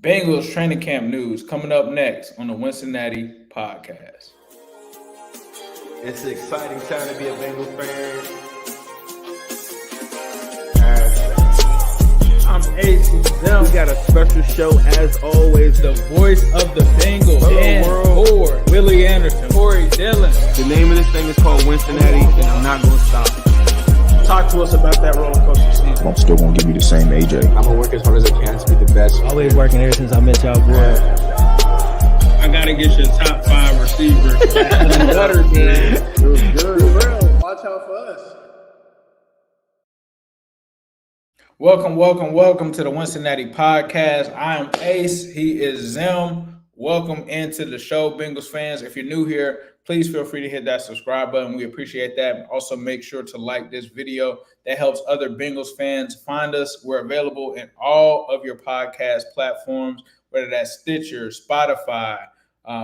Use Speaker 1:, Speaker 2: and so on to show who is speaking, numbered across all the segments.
Speaker 1: Bengals training camp news coming up next on the Wincinnati podcast.
Speaker 2: It's an exciting time to be a Bengals fan.
Speaker 1: I'm Ace.
Speaker 2: We got a special show as always.
Speaker 1: The voice of the Bengals. Dan Ford, Willie Anderson, Corey Dillon.
Speaker 2: The name of this thing is called Wincinnati, and I'm not going to stop.
Speaker 3: Talk to us about that roller coaster season.
Speaker 4: I'm still going to give you the same AJ.
Speaker 5: I'm going to work as hard as I can to be the best.
Speaker 6: Always working ever since I met y'all, boy.
Speaker 3: I got to get your top 5 receivers.
Speaker 1: Better, man.
Speaker 3: It was good. Watch out for us.
Speaker 1: Welcome to the Wincinnati podcast. I am Ace. He is Zim. Welcome into the show, Bengals fans. If you're new here, please feel free to hit that subscribe button. We appreciate that. Also, make sure to like this video. That helps other Bengals fans find us. We're available in all of your podcast platforms, whether that's Stitcher, Spotify,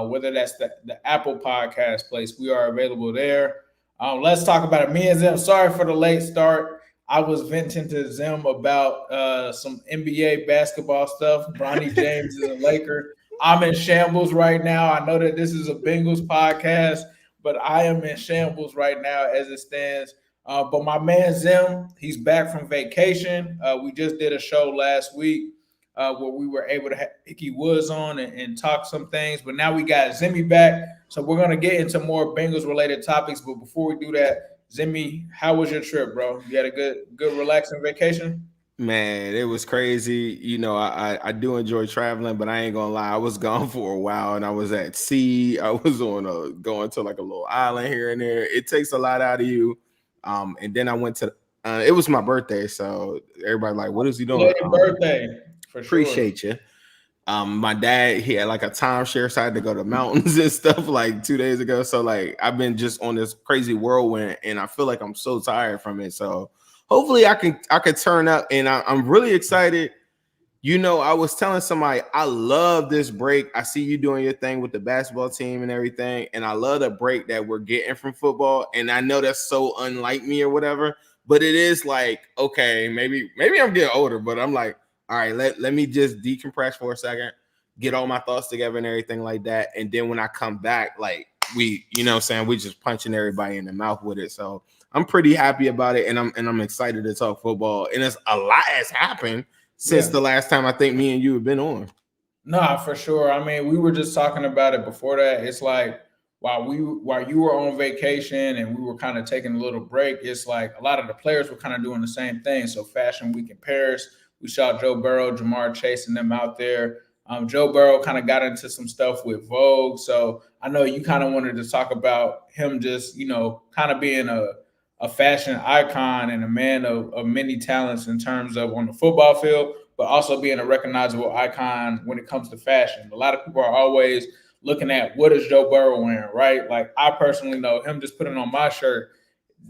Speaker 1: whether that's the Apple Podcast place. We are available there. Let's talk about it. Me and Zim, sorry for the late start. I was venting to Zim about some NBA basketball stuff. Bronny James is a Laker. I'm in shambles right now. I know that this is a Bengals podcast, but I am in shambles right now as it stands. But my man Zim, he's back from vacation. We just did a show last week where we were able to have Icky Woods on and talk some things. But now we got Zimmy back. So we're going to get into more Bengals-related topics. But before we do that, Zimmy, how was your trip, bro? You had a good relaxing vacation?
Speaker 2: Man, it was crazy. You know, I do enjoy traveling, but I ain't gonna lie, I was gone for a while, and I was at sea. I was on going to like a little island here and there. It takes a lot out of you. And then I went to it was my birthday, so everybody like, what is he doing?
Speaker 1: Happy birthday! For sure.
Speaker 2: Appreciate you. My dad, he had like a timeshare, so I had to go to mountains and stuff like 2 days ago. So like I've been just on this crazy whirlwind, and I feel like I'm so tired from it. So hopefully I can turn up, and I'm really excited. You know, I was telling somebody I love this break. I see you doing your thing with the basketball team and everything, and I love the break that we're getting from football. And I know that's so unlike me or whatever, but it is like, okay, maybe I'm getting older, but I'm like, all right, let me just decompress for a second, get all my thoughts together and everything like that. And then when I come back, like we just punching everybody in the mouth with it. So I'm pretty happy about it, and I'm excited to talk football. And it's a lot has happened since the last time I think me and you have been on.
Speaker 1: Nah, for sure. I mean, we were just talking about it before that. It's like while you were on vacation and we were kind of taking a little break, it's like a lot of the players were kind of doing the same thing. So Fashion Week in Paris, we saw Joe Burrow, Chase and them out there. Joe Burrow kind of got into some stuff with Vogue. So I know you kind of wanted to talk about him just, kind of being a fashion icon and a man of many talents in terms of on the football field, but also being a recognizable icon when it comes to fashion. A lot of people are always looking at what is Joe Burrow wearing, right? Like I personally know him just putting on my shirt,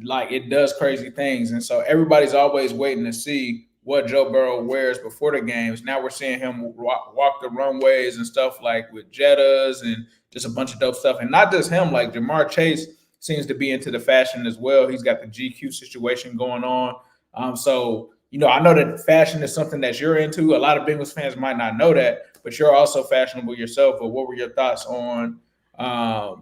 Speaker 1: like it does crazy things. And so everybody's always waiting to see what Joe Burrow wears before the games. Now we're seeing him walk the runways and stuff like with Jettas and just a bunch of dope stuff. And not just him, like Chase seems to be into the fashion as well. He's got the GQ situation going on. So I know that fashion is something that you're into. A lot of Bengals fans might not know that, but you're also fashionable yourself. But what were your thoughts on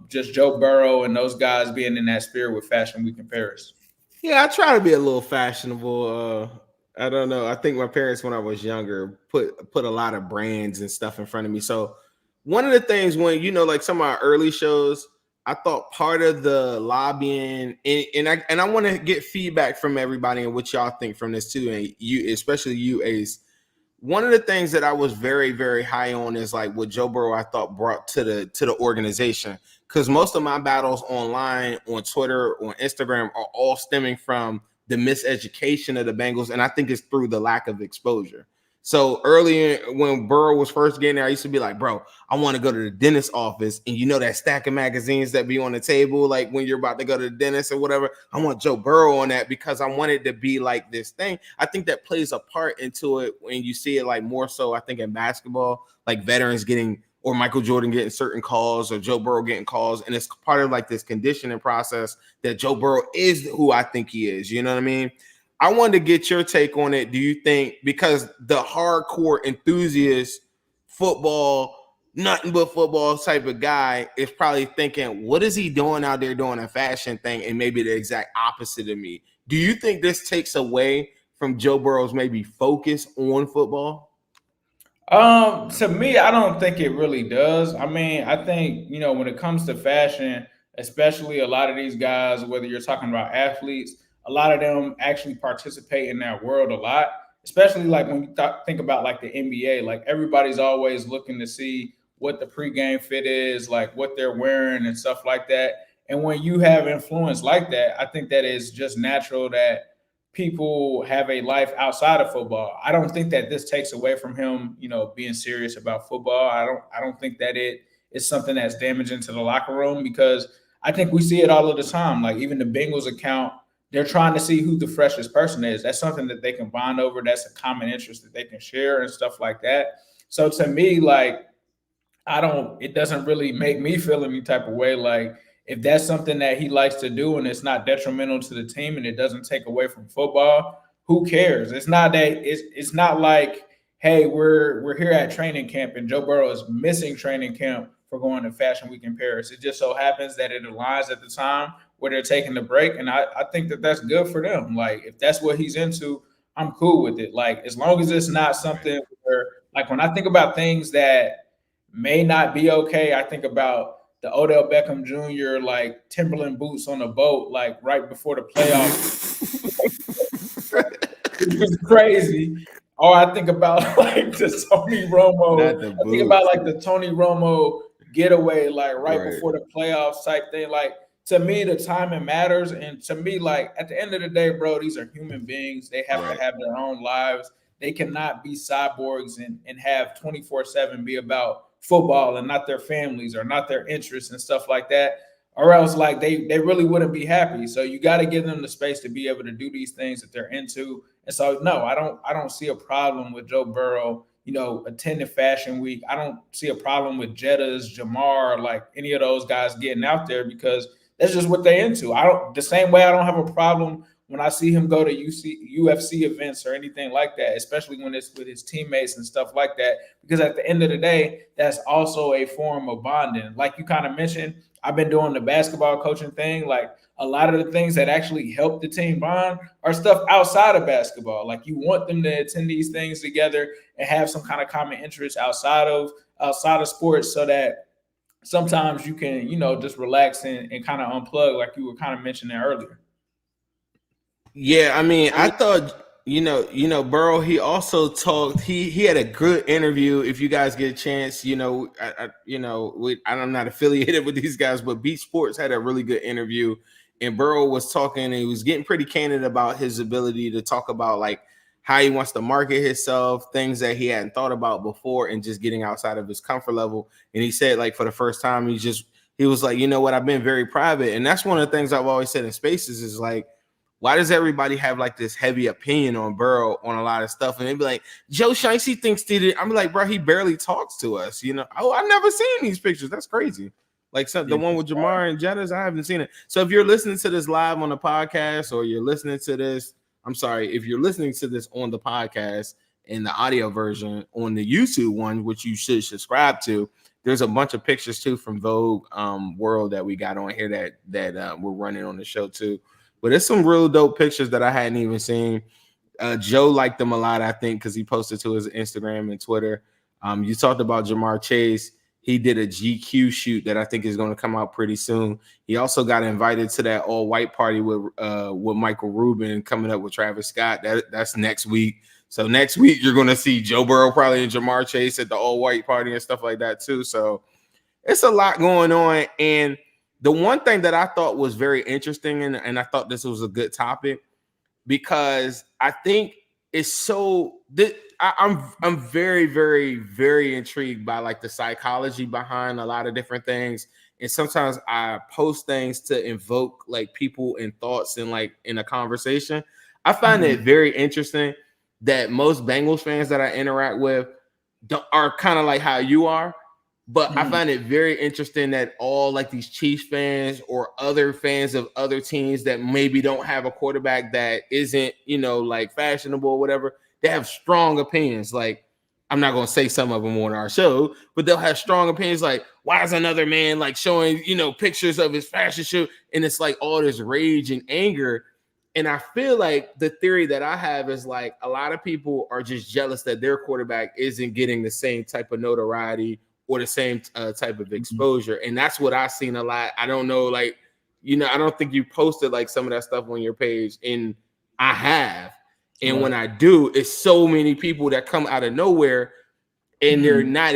Speaker 1: just Joe Burrow and those guys being in that spirit with Fashion Week in Paris?
Speaker 2: Yeah, I try to be a little fashionable. I don't know. I think my parents, when I was younger, put a lot of brands and stuff in front of me. So one of the things when, like some of our early shows, I thought part of the lobbying, and I want to get feedback from everybody and what y'all think from this too, and you, especially you, Ace. One of the things that I was very, very high on is like what Joe Burrow I thought brought to the organization, because most of my battles online, on Twitter, on Instagram, are all stemming from the miseducation of the Bengals, and I think it's through the lack of exposure. So early when Burrow was first getting there, I used to be like, bro, I want to go to the dentist's office. And that stack of magazines that be on the table, like when you're about to go to the dentist or whatever, I want Joe Burrow on that because I want it to be like this thing. I think that plays a part into it when you see it like more so, I think in basketball, like veterans getting, or Michael Jordan getting certain calls or Joe Burrow getting calls. And it's part of like this conditioning process that Joe Burrow is who I think he is. You know what I mean? I wanted to get your take on it. Do you think, because the hardcore enthusiasts football, nothing but football type of guy is probably thinking, what is he doing out there doing a fashion thing and maybe the exact opposite of me? Do you think this takes away from Joe Burrow's maybe focus on football?
Speaker 1: To me, I don't think it really does. I mean, I think, when it comes to fashion, especially a lot of these guys, whether you're talking about athletes, a lot of them actually participate in that world a lot, especially like when you think about like the NBA, like everybody's always looking to see what the pregame fit is, like what they're wearing and stuff like that. And when you have influence like that, I think that is just natural that people have a life outside of football. I don't think that this takes away from him, being serious about football. I don't think that it is something that's damaging to the locker room, because I think we see it all of the time. Like even the Bengals account, they're trying to see who the freshest person is. That's something that they can bond over. That's a common interest that they can share and stuff like that. So to me, like, it doesn't really make me feel any type of way. Like if that's something that he likes to do and it's not detrimental to the team and it doesn't take away from football, who cares? It's not like, hey, we're here at training camp and Joe Burrow is missing training camp for going to Fashion Week in Paris. It just so happens that it aligns at the time where they're taking the break. And I think that that's good for them. Like if that's what he's into, I'm cool with it. Like as long as it's not something where, like when I think about things that may not be okay, I think about the Odell Beckham Jr. like Timberland boots on a boat, like right before the playoffs. It was crazy. Or I think about like the Tony Romo. I think about like the Tony Romo getaway, like right before the playoffs type thing. Like to me, the timing matters. And to me, like at the end of the day, bro, these are human beings. They have to have their own lives. They cannot be cyborgs and have 24/7 be about football and not their families or not their interests and stuff like that, or else like they really wouldn't be happy. So you got to give them the space to be able to do these things that they're into. And so no, I don't see a problem with Joe Burrow, attending Fashion Week. I don't see a problem with Jetta's, Jamar, like any of those guys getting out there, because that's just what they're into. The same way I don't have a problem when I see him go to UFC events or anything like that, especially when it's with his teammates and stuff like that, because at the end of the day, that's also a form of bonding. Like you kind of mentioned, I've been doing the basketball coaching thing. Like a lot of the things that actually help the team bond are stuff outside of basketball. Like you want them to attend these things together and have some kind of common interest outside of sports, so that sometimes you can, just relax and kind of unplug, like you were kind of mentioning earlier.
Speaker 2: Yeah, I mean, I thought, Burrow, he also talked, he had a good interview. If you guys get a chance, I'm not affiliated with these guys, but Beat Sports had a really good interview. And Burrow was talking, and he was getting pretty candid about his ability to talk about like how he wants to market himself, things that he hadn't thought about before, and just getting outside of his comfort level. And he said, like, for the first time, he was like, you know what, I've been very private. And that's one of the things I've always said in spaces is like, why does everybody have like this heavy opinion on Burrow on a lot of stuff? And they'd be like, Joe Shiesty he thinks he did. I'm like, bro, he barely talks to us. I've never seen these pictures. That's crazy. Like the one with Jamar and Jettas, I haven't seen it. So if you're listening to this live on the podcast, or you're listening to this, if you're listening to this on the podcast in the audio version on the YouTube one, which you should subscribe to, there's a bunch of pictures too from Vogue World that we got on here that we're running on the show too. But it's some real dope pictures that I hadn't even seen. Joe liked them a lot, I think, because he posted to his Instagram and Twitter. You talked about Jamar Chase. He did a GQ shoot that I think is going to come out pretty soon. He also got invited to that all-white party with Michael Rubin coming up with Travis Scott. That's next week. So next week you're going to see Joe Burrow probably and Jamar Chase at the all-white party and stuff like that too. So it's a lot going on. And the one thing that I thought was very interesting, and I thought this was a good topic, because I think it's so I'm very, very, very intrigued by like the psychology behind a lot of different things. And sometimes I post things to invoke like people and thoughts and like in a conversation. I find it very interesting that most Bengals fans that I interact with are kind of like how you are. But I find it very interesting that all like these Chiefs fans or other fans of other teams that maybe don't have a quarterback that isn't, like fashionable or whatever, they have strong opinions. Like I'm not going to say some of them on our show, but they'll have strong opinions like, why is another man like showing, pictures of his fashion shoe? And it's like all this rage and anger. And I feel like the theory that I have is like a lot of people are just jealous that their quarterback isn't getting the same type of notoriety or the same type of exposure. And that's what I've seen a lot. I don't know, like, I don't think you posted like some of that stuff on your page, and I have. And when I do, it's so many people that come out of nowhere, and they're not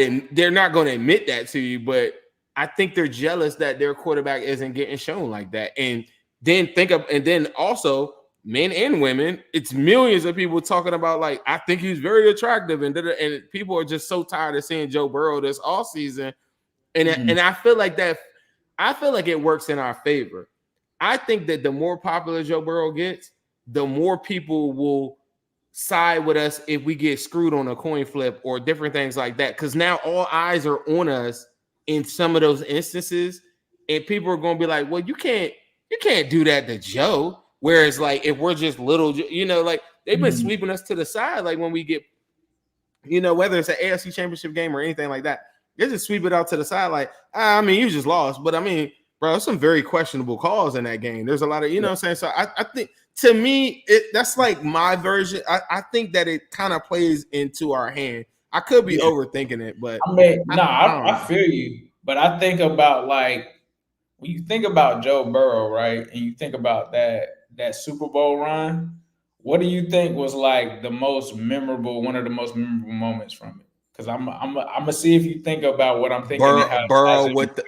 Speaker 2: going to admit that to you, but I think they're jealous that their quarterback isn't getting shown like that. And then also men and women, it's millions of people talking about like, I think he's very attractive, and people are just so tired of seeing Joe Burrow this offseason. And I feel like it works in our favor. I think that the more popular Joe Burrow gets, the more people will side with us if we get screwed on a coin flip or different things like that. Because now all eyes are on us in some of those instances, and people are going to be like, well, you can't do that to Joe. Whereas like if we're just little, like they've been sweeping us to the side. Like when we get, whether it's an AFC championship game or anything like that, they just sweep it out to the side. Like, you just lost. But I mean, bro, there's some very questionable calls in that game. There's a lot of, what I'm saying? So I think, to me, that's like my version. I think that it kind of plays into our hand. I could be overthinking it, but
Speaker 1: I feel you. But I think about like when you think about Joe Burrow, right? And you think about that Super Bowl run, what do you think was like one of the most memorable moments from it? Because I'm gonna see if you think about what I'm thinking.
Speaker 2: Burrow with the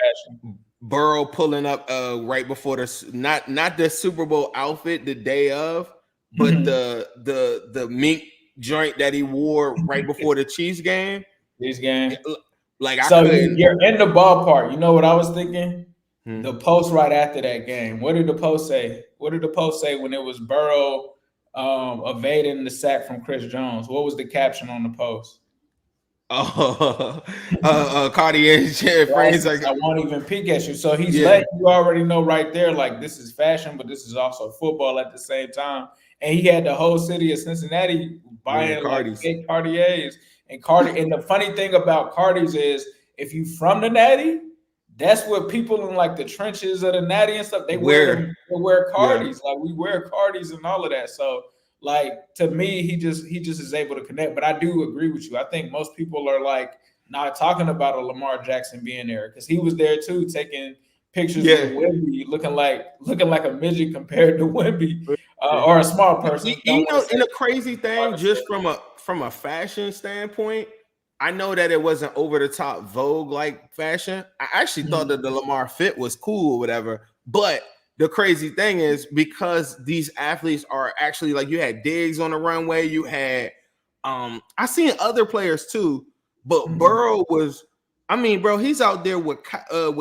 Speaker 2: Burrow pulling up right before not the Super Bowl outfit the day of, but the mink joint that he wore right before the Chiefs game. Like
Speaker 1: you're in the ballpark. You know what I was thinking? The post right after that game. What did the post say? What did the post say when it was Burrow evading the sack from Chris Jones? What was the caption on the post?
Speaker 2: Cartier's phrase like,
Speaker 1: I won't even peek at you. So he's letting you already know right there, like this is fashion, but this is also football at the same time. And he had the whole city of Cincinnati buying like fake Cartiers and And the funny thing about Cartiers is, if you from the Natty, that's what people in like the trenches of the Natty and stuff they wear Cartiers. Like we wear Cartiers and all of that. So. Like to me, he just is able to connect. But I do agree with you. I think most people are like not talking about a Lamar Jackson being there because he was there too, taking pictures of Wemby, looking like a midget compared to Wemby or a small person.
Speaker 2: And a crazy thing, just from a fashion standpoint, I know that it wasn't over the top Vogue like fashion. I actually thought that the Lamar fit was cool or whatever, but. The crazy thing is because these athletes are actually like you had Diggs on the runway, you had I seen other players too, but Burrow was, bro, he's out there with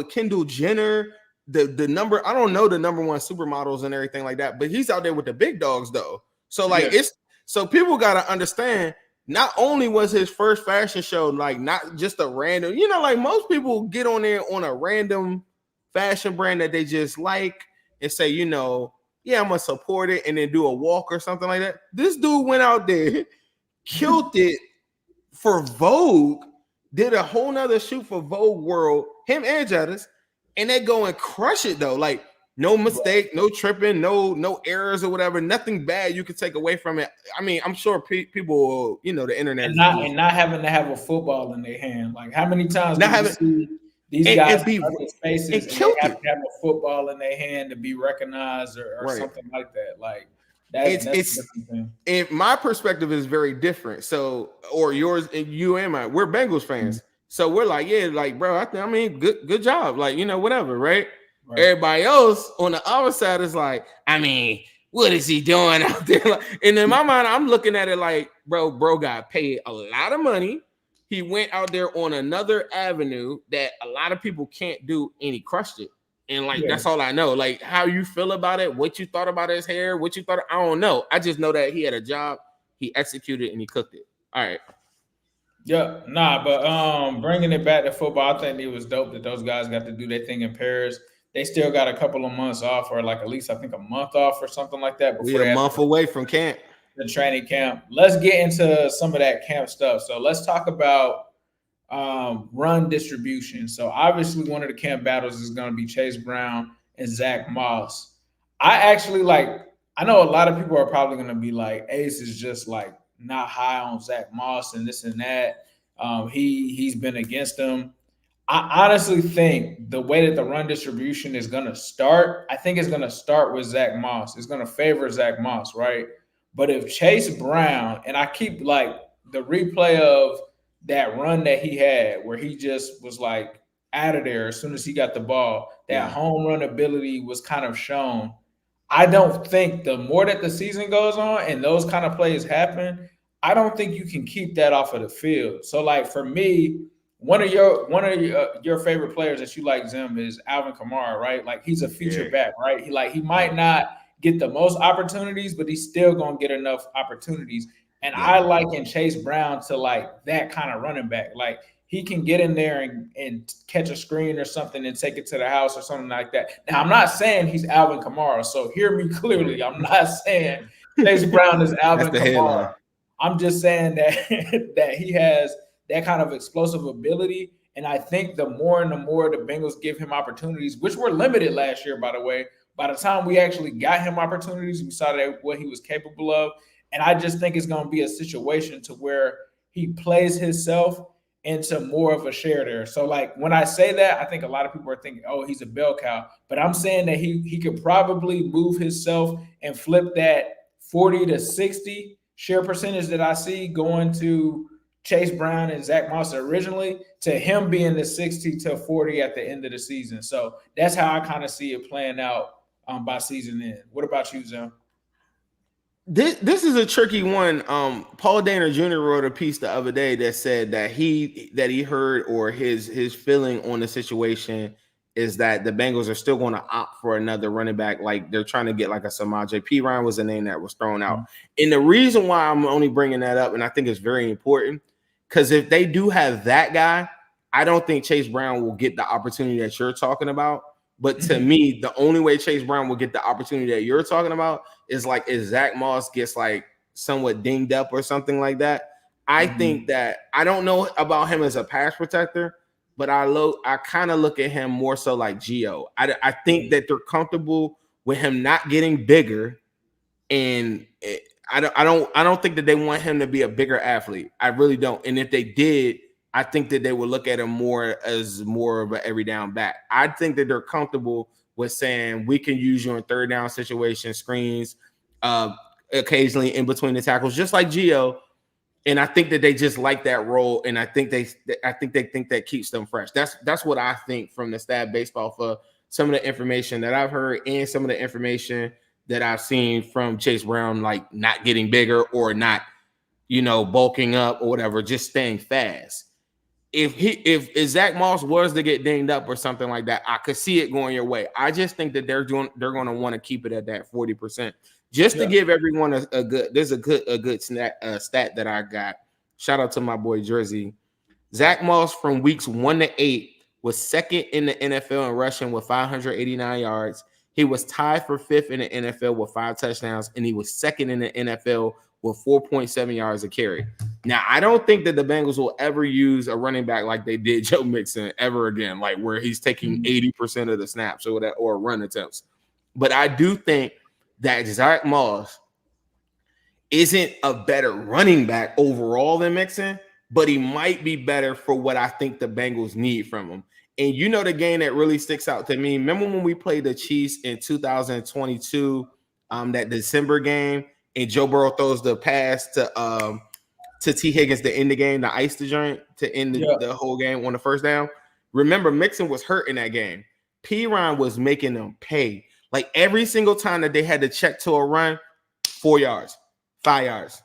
Speaker 2: Kendall Jenner, the number, I don't know the number one supermodels and everything like that, but he's out there with the big dogs though. So like so people gotta understand. Not only was his first fashion show like not just a random, like most people get on there on a random fashion brand that they just like. And say, I'm gonna support it and then do a walk or something like that. This dude went out there, killed it for Vogue, did a whole nother shoot for Vogue World, him and Jettis, and they go and crush it though. Like no mistake, no tripping, no errors or whatever, nothing bad you could take away from it. I'm sure people will, the internet
Speaker 1: and not having to have a football in their hand. Like how many times see these guys in spaces and they have to have a football in their hand to be recognized or something like that. Like that's a different thing.
Speaker 2: And my perspective is very different. So, or yours and you and mine, we're Bengals fans. So we're like, bro, good job. Like, whatever, right? Everybody else on the other side is like, what is he doing out there? And in my mind, I'm looking at it like, bro got paid a lot of money. He went out there on another avenue that a lot of people can't do, and he crushed it. And that's all I know. Like how you feel about it, what you thought about his hair, what you thought, I don't know. I just know that he had a job, he executed, and he cooked it. All right.
Speaker 1: Yeah, but bringing it back to football, I think it was dope that those guys got to do their thing in Paris. They still got a couple of months off, or like at least I think a month off or something like that.
Speaker 2: We're a month away from camp.
Speaker 1: the training camp. Let's get into some of that camp stuff. So let's talk about run distribution. So obviously one of the camp battles is going to be Chase Brown and Zach Moss. I know a lot of people are probably going to be like, Ace is just like not high on Zach Moss and this and that. He's been against him. I honestly think the way that the run distribution is going to start, I think it's going to start with Zach Moss. It's going to favor Zach Moss, right? But if Chase Brown, and I keep like the replay of that run that he had where he just was like out of there as soon as he got the ball, that home run ability was kind of shown. I don't think the more that the season goes on and those kind of plays happen, I don't think you can keep that off of the field. So like for me, one of your favorite players that you like, Zim, is Alvin Kamara, right? Like he's a feature back, right? He might not get the most opportunities, but he's still gonna get enough opportunities. And I liken Chase Brown to like that kind of running back. Like he can get in there and catch a screen or something and take it to the house or something like that. Now I'm not saying he's Alvin Kamara, so hear me clearly. I'm not saying Chase Brown is Alvin Kamara. I'm just saying that that he has that kind of explosive ability. And I think the more and the more the Bengals give him opportunities, which were limited last year, by the way, by the time we actually got him opportunities, we saw that what he was capable of. And I just think it's going to be a situation to where he plays himself into more of a share there. So like when I say that, I think a lot of people are thinking, oh, he's a bell cow. But I'm saying that he could probably move himself and flip that 40 to 60 share percentage that I see going to Chase Brown and Zach Moss originally to him being the 60 to 40 at the end of the season. So that's how I kind of see it playing out by season end. What about you, Zim?
Speaker 2: This is a tricky one. Paul Dana Jr. wrote a piece the other day that said that he heard, or his feeling on the situation is that the Bengals are still going to opt for another running back. Like they're trying to get like a Samaje Perine was the name that was thrown out. And the reason why I'm only bringing that up, and I think it's very important, because if they do have that guy, I don't think Chase Brown will get the opportunity that you're talking about. But to me, the only way Chase Brown will get the opportunity that you're talking about is like if Zach Moss gets like somewhat dinged up or something like that. I think that I don't know about him as a pass protector, but I kind of look at him more so like Gio. I think that they're comfortable with him not getting bigger, and I don't think that they want him to be a bigger athlete. I really don't. And if they did, I think that they would look at him more as more of an every down back. I think that they're comfortable with saying we can use you in third down situations, screens, occasionally in between the tackles, just like Gio. And I think that they just like that role, and I think they think that keeps them fresh. That's what I think from the stat based off of some of the information that I've heard and some of the information that I've seen from Chase Brown, like not getting bigger or not, bulking up or whatever, just staying fast. If Zach Moss was to get dinged up or something like that, I could see it going your way. I just think that they're going to want to keep it at that 40%, just to give everyone a good. There's a good stat that I got. Shout out to my boy Jersey. Zach Moss from weeks 1 to 8 was second in the NFL in rushing with 589 yards. He was tied for 5th in the NFL with 5 touchdowns, and he was second in the NFL with 4.7 yards a carry. Now, I don't think that the Bengals will ever use a running back like they did Joe Mixon ever again, like where he's taking 80% of the snaps or run attempts. But I do think that Zach Moss isn't a better running back overall than Mixon, but he might be better for what I think the Bengals need from him. And the game that really sticks out to me, remember when we played the Chiefs in 2022, that December game, and Joe Burrow throws the pass to T. Higgins to end the game, to ice the joint, to end the whole game on the first down. Remember, Mixon was hurt in that game. Perine was making them pay. Like every single time that they had to check to a run, 4 yards, 5 yards,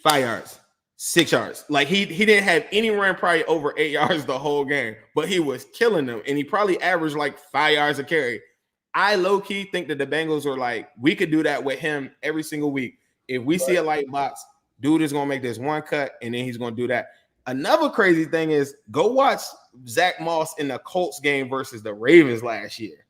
Speaker 2: 5 yards, 6 yards. Like he didn't have any run probably over 8 yards the whole game, but he was killing them. And he probably averaged like 5 yards a carry. I low-key think that the Bengals are like, we could do that with him every single week. If we see a light box, dude is going to make this one cut, and then he's going to do that. Another crazy thing is go watch Zach Moss in the Colts game versus the Ravens last year.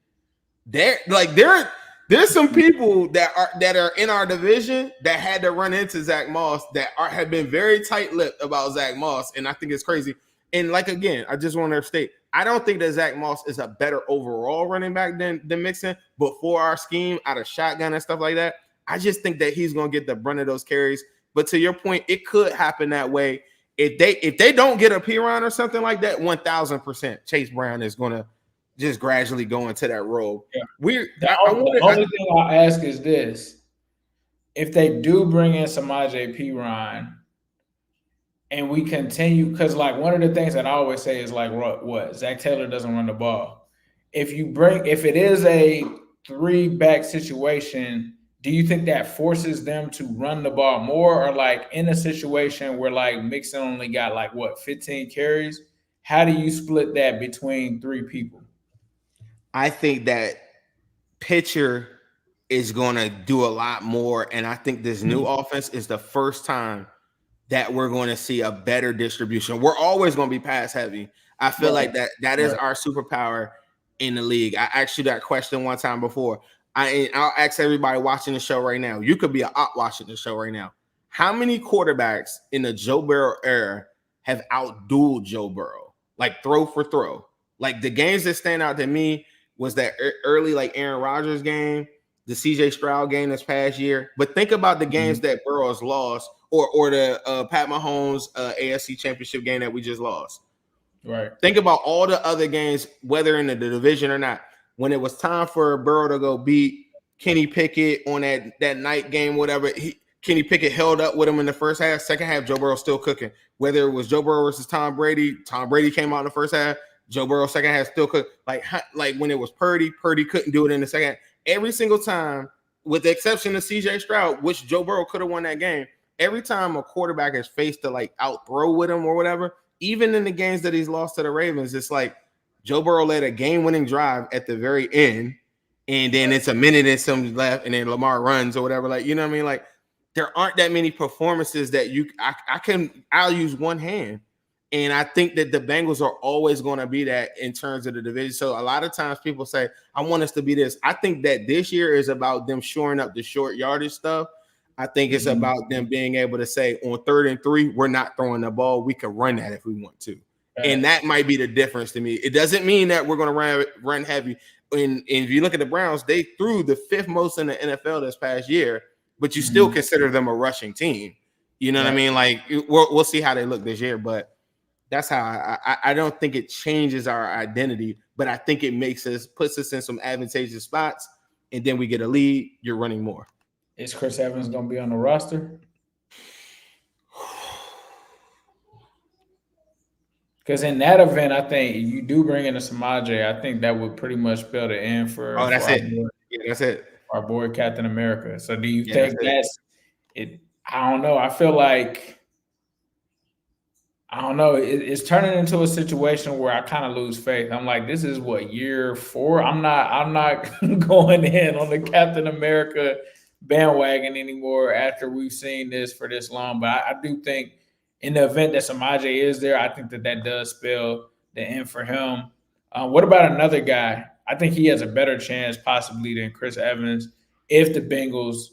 Speaker 2: There's some people that are in our division that had to run into Zach Moss that have been very tight-lipped about Zach Moss, and I think it's crazy. And like again, I just want to state, I don't think that Zach Moss is a better overall running back than Mixon, but for our scheme out of shotgun and stuff like that, I just think that he's gonna get the brunt of those carries. But to your point, it could happen that way. If they don't get a Perine or something like that, 1,000% Chase Brown is gonna just gradually go into that role.
Speaker 1: Yeah.
Speaker 2: The
Speaker 1: only thing I'll ask is this: if they do bring in Samaje Perine, and we continue, because like one of the things that I always say is like what Zach Taylor doesn't run the ball. If it is a 3-back situation, do you think that forces them to run the ball more, or like in a situation where like Mixon only got like 15 carries? How do you split that between 3 people?
Speaker 2: I think that pitcher is going to do a lot more, and I think this new offense is the first time that we're going to see a better distribution. We're always going to be pass heavy. I feel like that is our superpower in the league. I asked you that question one time before. I'll ask everybody watching the show right now. You could be an op watching the show right now. How many quarterbacks in the Joe Burrow era have outdueled Joe Burrow? Like throw for throw. Like the games that stand out to me was that early like Aaron Rodgers game, the CJ Stroud game this past year. But think about the games that Burrow has lost, or the Pat Mahomes AFC Championship game that we just lost.
Speaker 1: Right.
Speaker 2: Think about all the other games, whether in the division or not. When it was time for Burrow to go beat Kenny Pickett on that night game, whatever, Kenny Pickett held up with him in the first half. Second half, Joe Burrow still cooking. Whether it was Joe Burrow versus Tom Brady came out in the first half. Joe Burrow second half still cooked. Like when it was Purdy couldn't do it in the second half. Every single time, with the exception of CJ Stroud, which Joe Burrow could have won that game. Every time a quarterback is faced to like out throw with him or whatever, even in the games that he's lost to the Ravens, it's like Joe Burrow led a game-winning drive at the very end, and then it's a minute and some left, and then Lamar runs or whatever. Like, you know what I mean? Like, there aren't that many performances that I'll use one hand. And I think that the Bengals are always going to be that in terms of the division. So a lot of times people say, I want us to be this. I think that this year is about them shoring up the short yardage stuff. I think it's about them being able to say on 3rd and 3, we're not throwing the ball. We can run that if we want to. Right. And that might be the difference to me. It doesn't mean that we're going to run heavy. And if you look at the Browns, they threw the 5th most in the NFL this past year, but you still consider them a rushing team. You know what I mean? Like, we'll see how they look this year, but that's how I don't think it changes our identity, but I think it puts us in some advantageous spots, and then we get a lead, you're running more.
Speaker 1: Is Chris Evans going to be on the roster? Because in that event, I think you do bring in a Samaje. I think that would pretty much spell the end for.
Speaker 2: Oh, that's it. That's it.
Speaker 1: Our boy Captain America. So do you think that's it? I don't know. I feel like it's turning into a situation where I kind of lose faith. I'm like, this is what, year 4? I'm not going in on the Captain America bandwagon anymore after we've seen this for this long. But I do think in the event that Samaje is there, I think that does spell the end for him. What about another guy? I think he has a better chance possibly than Chris Evans if the Bengals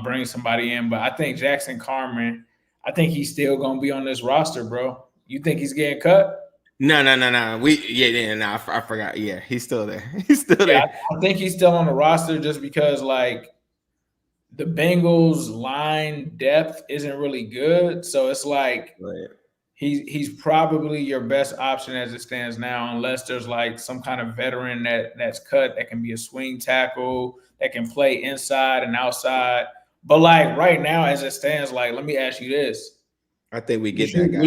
Speaker 1: bring somebody in. But I think Jackson Carman, I think he's still going to be on this roster, bro. You think he's getting cut?
Speaker 2: No. I forgot. Yeah, he's still there. He's still there.
Speaker 1: I think he's still on the roster just because, like, the Bengals line depth isn't really good. So it's like he's probably your best option as it stands now, unless there's like some kind of veteran that's cut that can be a swing tackle, that can play inside and outside. But like right now, as it stands, like, let me ask you this.
Speaker 2: I think we get that guy.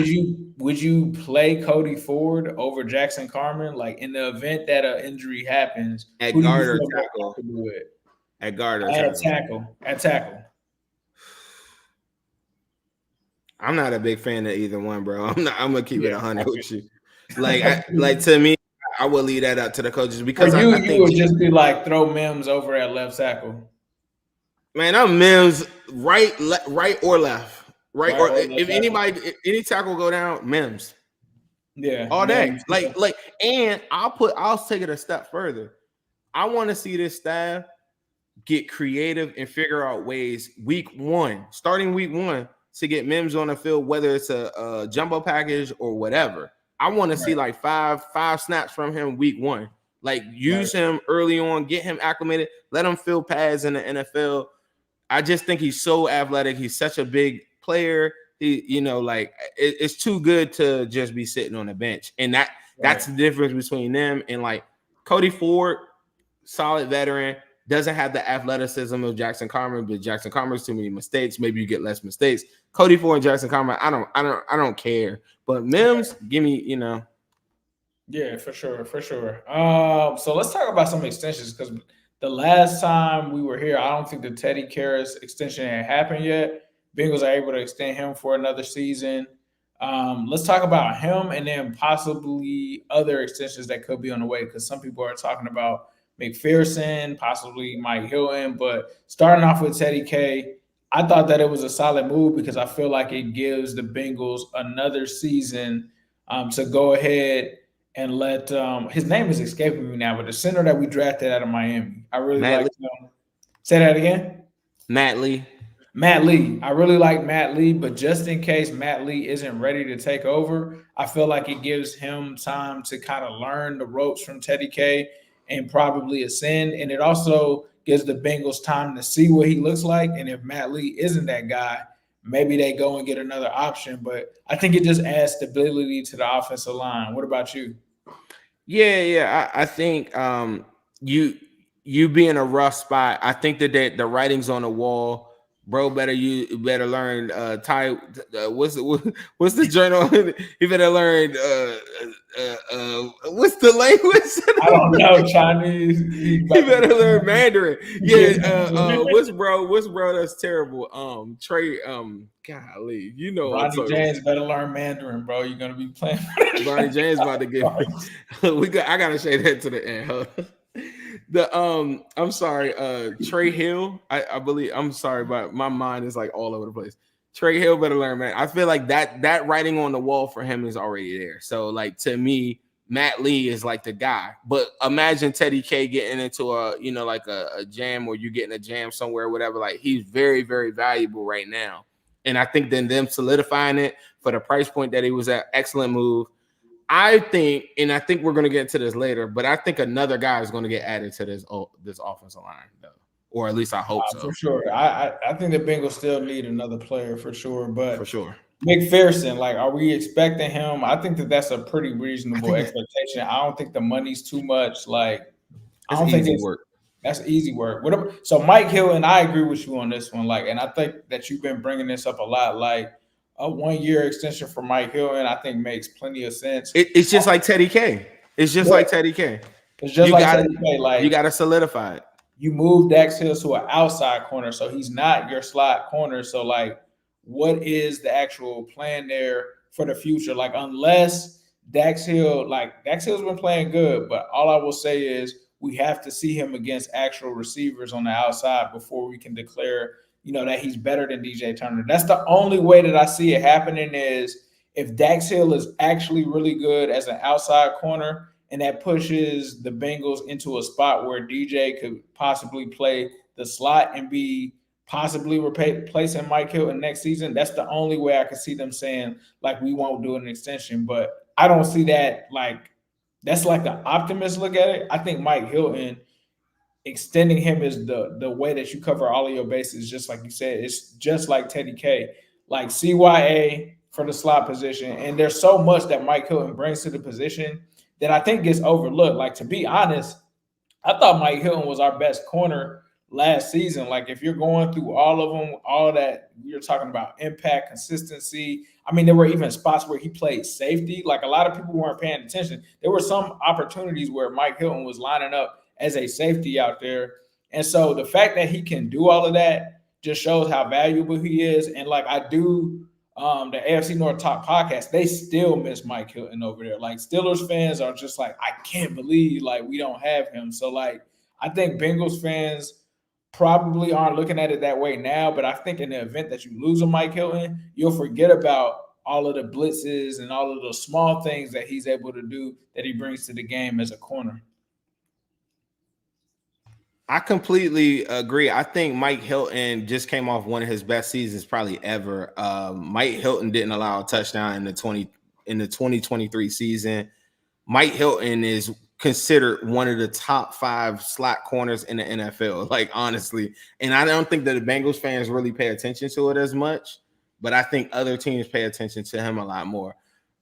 Speaker 1: Would you play Cody Ford over Jackson Carman? Like in the event that an injury happens,
Speaker 2: at guard or tackle? At guard or
Speaker 1: tackle? At tackle.
Speaker 2: I'm not a big fan of either one, bro. I'm gonna keep it 100 with you. Like to me, I would leave that up to the coaches because I think
Speaker 1: you would just be like throw Mims over at left tackle.
Speaker 2: Man, I'm Mims right or left. Right or if any tackle go down, Mims.
Speaker 1: Yeah.
Speaker 2: All day. And I'll take it a step further. I want to see this staff get creative and figure out ways starting week one, to get Mims on the field, whether it's a jumbo package or whatever. I want to see like five snaps from him week one. Like use him early on, get him acclimated, let him fill pads in the NFL. I just think he's so athletic. He's such a big player. It's too good to just be sitting on the bench. And that's the difference between them and like Cody Ford, solid veteran, doesn't have the athleticism of Jackson Carman, but Jackson Carman's too many mistakes. Maybe you get less mistakes. Cody Ford and Jackson Carman, I don't care. But Mims, give me,
Speaker 1: Yeah, for sure. So let's talk about some extensions, because the last time we were here, I don't think the Teddy Karras extension had happened yet. Bengals are able to extend him for another season. Let's talk about him and then possibly other extensions that could be on the way, because some people are talking about McPherson, possibly Mike Hilton. But starting off with Teddy K, I thought that it was a solid move because I feel like it gives the Bengals another season to go ahead and let his name is escaping me now, but the center that we drafted out of Miami. I really like him. Say that again.
Speaker 2: Matt Lee.
Speaker 1: I really like Matt Lee, but just in case Matt Lee isn't ready to take over, I feel like it gives him time to kind of learn the ropes from Teddy K and probably ascend. And it also gives the Bengals time to see what he looks like. And if Matt Lee isn't that guy, maybe they go and get another option. But I think it just adds stability to the offensive line. What about you?
Speaker 2: Yeah. I think you be in a rough spot. I think that the writing's on the wall. Bro, better learn what's the journal? He better learn what's the language?
Speaker 1: I don't know, Chinese.
Speaker 2: He better learn Mandarin. Yeah, what's bro that's terrible? Trey, golly,
Speaker 1: Ronnie James better learn Mandarin, bro. You're gonna be playing.
Speaker 2: Ronnie James about to get I gotta say that to the end. I'm sorry, Trey Hill. I believe. I'm sorry, but my mind is like all over the place. Trey Hill better learn, man. I feel like that writing on the wall for him is already there. So, like, to me, Matt Lee is like the guy. But imagine Teddy K getting into a jam, or you getting a jam somewhere, whatever. Like, he's very, very valuable right now. And I think then them solidifying it for the price point that he was at, excellent move. I think we're going to get into this later, but I think another guy is going to get added to this offensive line, though, or at least I hope so.
Speaker 1: For sure. I think the Bengals still need another player for sure. But
Speaker 2: for sure,
Speaker 1: McPherson, like, are we expecting him? I think that's a pretty reasonable expectation. I don't think the money's too much. Like, I don't think it's work. That's easy work. So Mike Hill, and I agree with you on this one. Like, and I think that you've been bringing this up a lot. Like, a 1-year extension for Mike Hill, and I think makes plenty of sense.
Speaker 2: It's just like Teddy K. It's just like Teddy K.
Speaker 1: It's just Teddy K. Like,
Speaker 2: you got to solidify it.
Speaker 1: You move Dax Hill to an outside corner, so he's not your slot corner. So, like, what is the actual plan there for the future? Like, unless Dax Hill's been playing good, but all I will say is we have to see him against actual receivers on the outside before we can declare that he's better than DJ Turner. That's the only way that I see it happening, is if Dax Hill is actually really good as an outside corner, and that pushes the Bengals into a spot where DJ could possibly play the slot and be possibly replacing Mike Hilton next season. That's the only way I could see them saying, like, we won't do an extension. But I don't see that. Like, that's like the optimist look at it. I think Mike Hilton, extending him is the way that you cover all of your bases, just like you said. It's just like Teddy K, like CYA for the slot position. And there's so much that Mike Hilton brings to the position that I think gets overlooked. Like, to be honest, I thought Mike Hilton was our best corner last season. Like, if you're going through all of them, all that, you're talking about impact, consistency. I mean, there were even spots where he played safety. Like, a lot of people weren't paying attention. There were some opportunities where Mike Hilton was lining up as a safety out there. And so the fact that he can do all of that just shows how valuable he is. And, like, I do the AFC North Talk podcast, they still miss Mike Hilton over there. Like, Steelers fans are just like, I can't believe, like, we don't have him. So, like, I think Bengals fans probably aren't looking at it that way now, but I think in the event that you lose a Mike Hilton, you'll forget about all of the blitzes and all of the small things that he's able to do that he brings to the game as a corner.
Speaker 2: I completely agree. I think Mike Hilton just came off one of his best seasons probably ever. Mike Hilton didn't allow a touchdown in the 2023 season. Mike Hilton is considered one of the top 5 slot corners in the NFL, like honestly. And I don't think that the Bengals fans really pay attention to it as much, but I think other teams pay attention to him a lot more.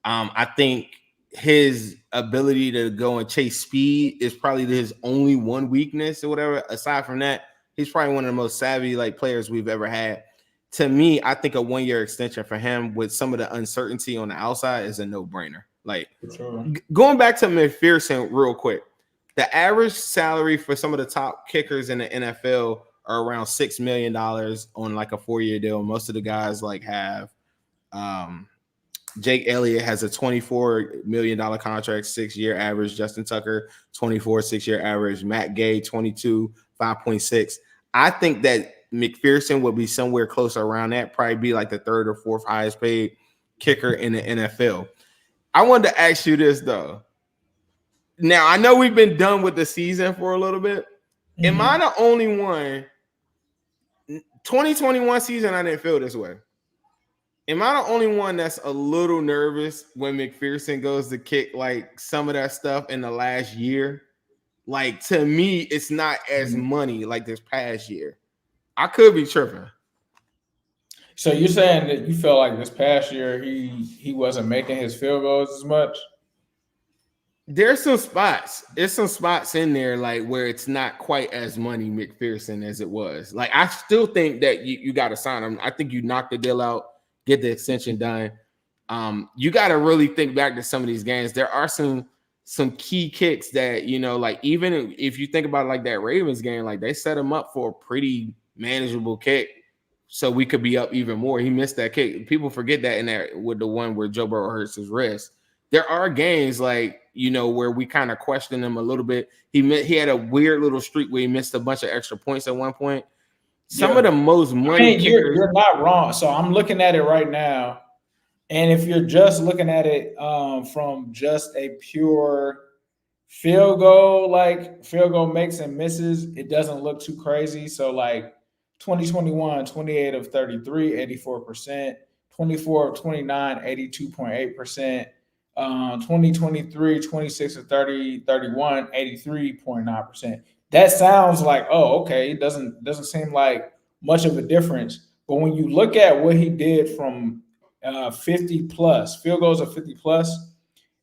Speaker 2: I think his ability to go and chase speed is probably his only one weakness or whatever. Aside from that, he's probably one of the most savvy like players we've ever had. To me, I think a 1-year extension for him with some of the uncertainty on the outside is a no-brainer. Like going back to McPherson real quick, the average salary for some of the top kickers in the NFL are around $6 million on like a 4-year deal. Most of the guys like have Jake Elliott has a $24 million contract, 6-year average. Justin Tucker, 24, 6-year average. Matt Gay, 22, 5.6. I think that McPherson would be somewhere closer around that, probably be like the 3rd or 4th highest paid kicker in the NFL. I wanted to ask you this, though. Now, I know we've been done with the season for a little bit. Am I the only one? 2021 season, I didn't feel this way. Am I the only one that's a little nervous when McPherson goes to kick like some of that stuff in the last year? Like, to me, it's not as money like this past year. I could be tripping.
Speaker 1: So you're saying that you feel like this past year he wasn't making his field goals as much?
Speaker 2: There's some spots. There's some spots in there like where it's not quite as money McPherson as it was. Like, I still think that you got to sign him. I think you knock the deal out, get the extension done. You got to really think back to some of these games. There are some key kicks that, you know, like even if you think about like that Ravens game, like they set him up for a pretty manageable kick. So we could be up even more. He missed that kick. People forget that in there with the one where Joe Burrow hurts his wrist. There are games like, you know, where we kind of question him a little bit. He had a weird little streak where he missed a bunch of extra points at one point. Some of the most money kickers.
Speaker 1: You're not wrong. So I'm looking at it right now. And if you're just looking at it from just a pure field goal makes and misses, it doesn't look too crazy. So like 2021, 28 of 33, 84%, 24 of 29, 82.8%, 2023, 26 of 30, 31, 83.9%. That sounds like, oh, okay, it doesn't seem like much of a difference. But when you look at what he did from 50 plus, field goals of 50 plus,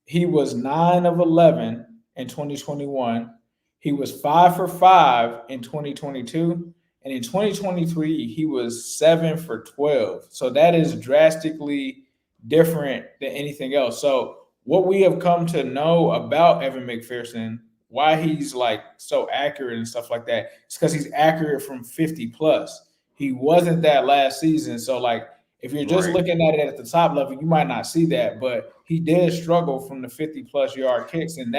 Speaker 1: he was 9 of 11 in 2021. He was 5 for 5 in 2022. And in 2023, he was 7 for 12. So that is drastically different than anything else. So what we have come to know about Evan McPherson, why he's like so accurate and stuff like that, it's because he's accurate from 50 plus. He wasn't that last season. So like if you're just looking at it at the top level, you might not see that, but he did struggle from the 50 plus yard kicks. And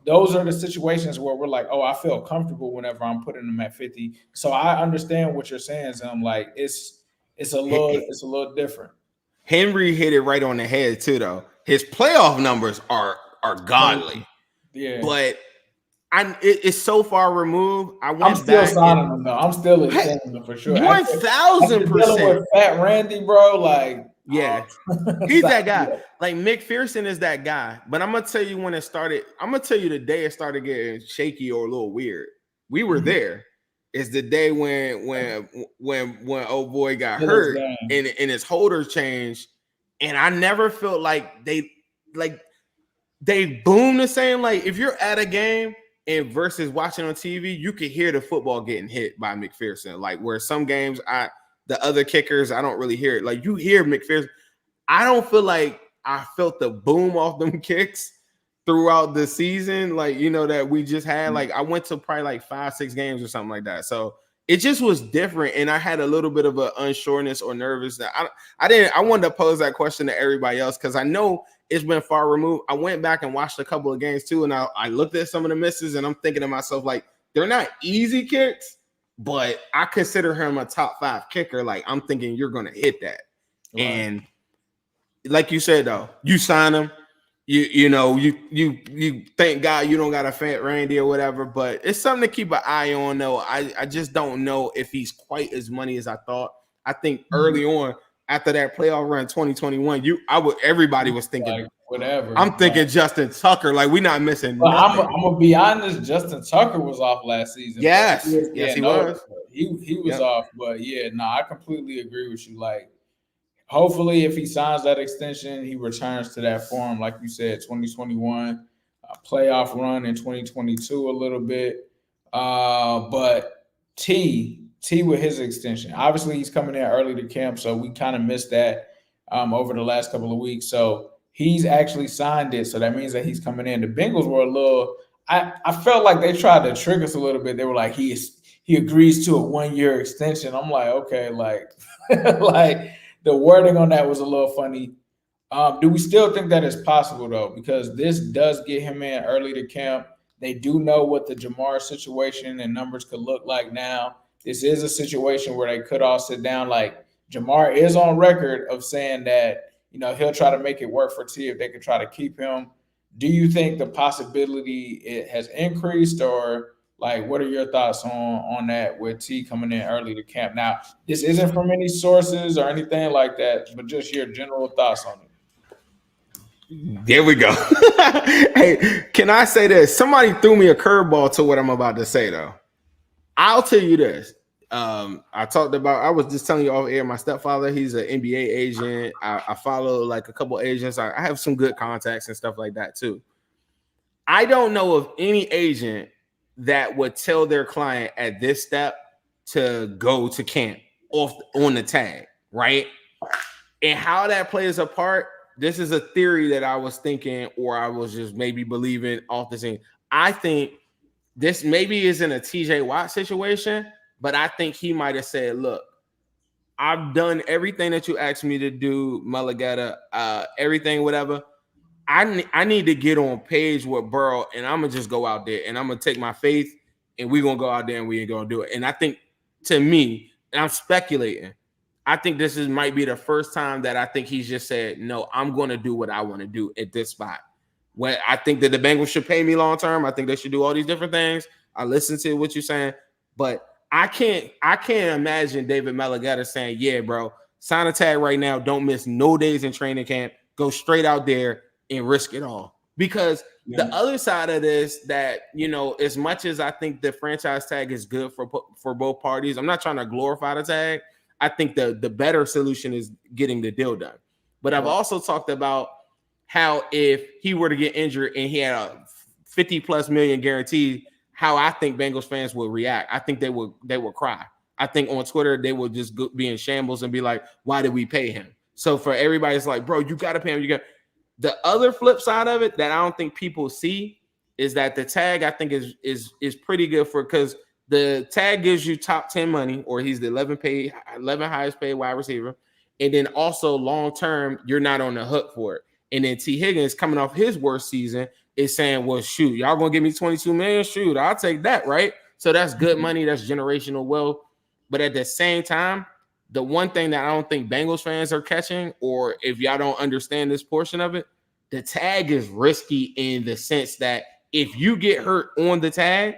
Speaker 1: those are the situations where we're like, oh, I feel comfortable whenever I'm putting them at 50. So I understand what you're saying, Zim. Like it's a little different.
Speaker 2: Henry hit it right on the head too, though. His playoff numbers are godly.
Speaker 1: Yeah,
Speaker 2: but it's so far removed.
Speaker 1: I'm still signing him though. I'm still extending him for sure.
Speaker 2: 1,000%.
Speaker 1: With Fat Randy, bro. Like,
Speaker 2: yeah, he's that guy. Yeah. Like McPherson is that guy. But I'm gonna tell you when it started. I'm gonna tell you the day it started getting shaky or a little weird. We were there. It's the day when old boy got hurt and his holders changed, and I never felt like they boom the same. Like if you're at a game and versus watching on TV, you could hear the football getting hit by McPherson. Like where some games the other kickers, I don't really hear it. Like you hear McPherson. I don't feel like I felt the boom off them kicks throughout the season. Like, you know, that we just had. Like I went to probably like 5-6 games or something like that. So it just was different. And I had a little bit of an unsureness or nervousness. I wanted to pose that question to everybody else because I know it's been far removed. I went back and watched a couple of games too. And I looked at some of the misses and I'm thinking to myself, like, they're not easy kicks, but I consider him a top 5 kicker. Like I'm thinking you're going to hit that. Right. And like you said, though, you sign him. you thank God you don't got a fat Randy or whatever, but it's something to keep an eye on though. I just don't know if he's quite as money as I thought. I think early on after that playoff run 2021, everybody was thinking
Speaker 1: like whatever.
Speaker 2: I'm thinking Justin Tucker, like we're not missing
Speaker 1: But
Speaker 2: nothing.
Speaker 1: I'm gonna be honest, Justin Tucker was off last season.
Speaker 2: Yes, he was.
Speaker 1: He was off, but I completely agree with you. Like, hopefully, if he signs that extension, he returns to that form, like you said, 2021, playoff run in 2022 a little bit. But T with his extension, obviously he's coming in early to camp, so we kind of missed that over the last couple of weeks. So he's actually signed it, so that means that he's coming in. The Bengals were a little. I felt like they tried to trick us a little bit. They were like, he agrees to a 1-year extension. I'm like, okay, like like the wording on that was a little funny. Do we still think that is possible though? Because this does get him in early to camp. They do know what the Jamar situation and numbers could look like now. This is a situation where they could all sit down. Like, Jamar is on record of saying that, he'll try to make it work for T if they could try to keep him. Do you think the possibility it has increased, or like, what are your thoughts on that with T coming in early to camp? Now, this isn't from any sources or anything like that, but just your general thoughts on it.
Speaker 2: There we go. Hey, can I say this? Somebody threw me a curveball to what I'm about to say, though. I'll tell you this. I was just telling you off air, my stepfather, he's an NBA agent. I follow like a couple agents. I have some good contacts and stuff like that too. I don't know of any agent that would tell their client at this step to go to camp on the tag, right? And how that plays a part, this is a theory that I was thinking, or I was just maybe believing off the scene. I think this maybe isn't a TJ Watt situation, but I think he might have said, look, I've done everything that you asked me to do, Mulligata, everything, whatever. I need to get on page with Burrow, and I'm going to just go out there, and I'm going to take my faith, and we're going to go out there, and we're going to do it. And I think, to me, and I'm speculating, I think this might be the first time that I think he's just said, no, I'm going to do what I want to do at this spot. When I think that the Bengals should pay me long term. I think they should do all these different things. I listen to what you're saying, but I can't imagine David Mulligata saying, yeah, bro, sign a tag right now. Don't miss no days in training camp. Go straight out there and risk it all. Because the other side of this, that, as much as I think the franchise tag is good for both parties, I'm not trying to glorify the tag. I think the better solution is getting the deal done. But I've also talked about how if he were to get injured and he had a 50+ million guaranteed, how I think Bengals fans would react. I think they would cry. I think on Twitter they would just be in shambles and be like, why did we pay him? So for everybody, it's like, bro, you got to pay him. The other flip side of it that I don't think people see is that the tag, I think, is pretty good because the tag gives you top 10 money, or he's the 11 highest paid wide receiver. And then also long term, you're not on the hook for it. And then T. Higgins, coming off his worst season, is saying, well, shoot, y'all gonna give me 22 million? Shoot, I'll take that, right? So that's good money. That's generational wealth. But at the same time, the one thing that I don't think Bengals fans are catching, or if y'all don't understand this portion of it, the tag is risky in the sense that if you get hurt on the tag,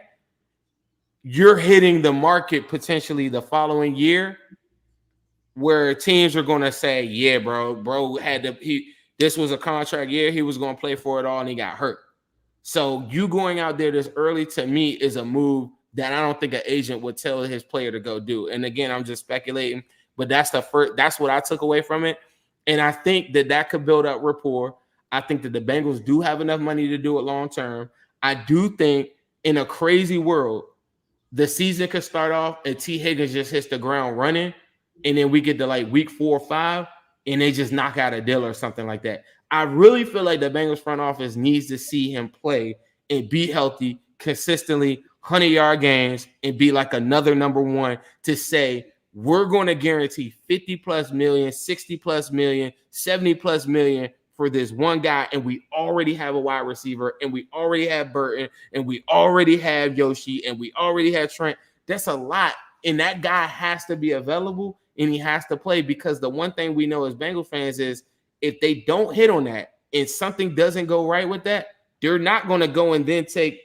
Speaker 2: you're hitting the market potentially the following year where teams are going to say, yeah, bro this was a contract year. He was going to play for it all and he got hurt. So you going out there this early, to me, is a move that I don't think an agent would tell his player to go do. And again, I'm just speculating, but that's what I took away from it. And I think that could build up rapport. I think that the Bengals do have enough money to do it long term. I do think in a crazy world, the season could start off and T. Higgins just hits the ground running, and then we get to like week 4 or 5, and they just knock out a deal or something like that. I really feel like the Bengals front office needs to see him play and be healthy consistently, 100-yard games, and be like another number one to say, we're going to guarantee 50+ million, 60+ million, 70+ million for this one guy. And we already have a wide receiver, and we already have Burton, and we already have Yoshi, and we already have Trent. That's a lot. And that guy has to be available, and he has to play, because the one thing we know as Bengals fans is if they don't hit on that, and something doesn't go right with that, they're not going to go and then take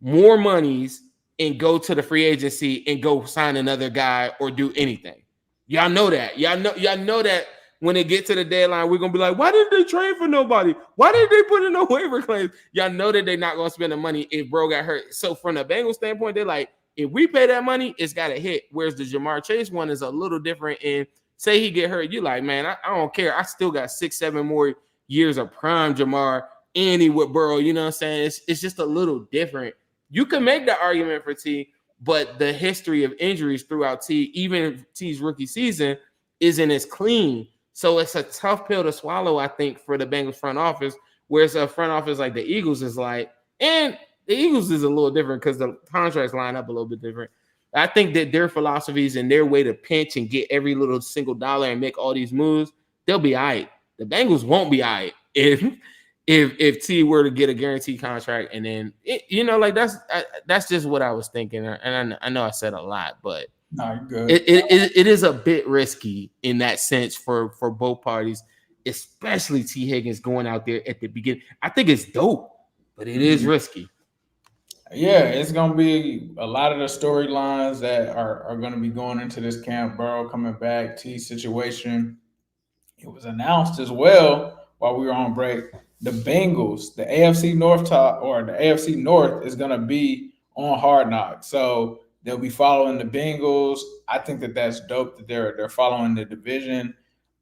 Speaker 2: more monies and go to the free agency and go sign another guy or do anything. Y'all know that. Y'all know that when it gets to the deadline, we're gonna be like, why didn't they trade for nobody? Why did they put in no waiver claims? Y'all know that they're not gonna spend the money if Bro got hurt. So from the Bengals standpoint, they're like, if we pay that money, it's gotta hit. Whereas the Jamar Chase one is a little different. And say he get hurt, you like, man, I don't care. I still got 6-7 more years of prime Jamar, and he with Burrow. You know what I'm saying? It's just a little different. You can make the argument for T, but the history of injuries throughout T, even T's rookie season, isn't as clean. So it's a tough pill to swallow, I think, for the Bengals front office, whereas a front office like the Eagles is like, and the Eagles is a little different because the contracts line up a little bit different. I think that their philosophies and their way to pinch and get every little single dollar and make all these moves, they'll be all right. The Bengals won't be all right if T were to get a guaranteed contract, and then that's just what I was thinking, and I know I said a lot, but
Speaker 1: no, you're good.
Speaker 2: It is a bit risky in that sense for both parties, especially T Higgins going out there at the beginning. I think it's dope, but it is risky.
Speaker 1: Yeah, it's gonna be a lot of the storylines that are gonna be going into this camp. Burrow coming back, T situation. It was announced as well while we were on break. The Bengals, the AFC North the AFC North is gonna be on Hard Knocks, so they'll be following the Bengals. I think that that's dope that they're following the division.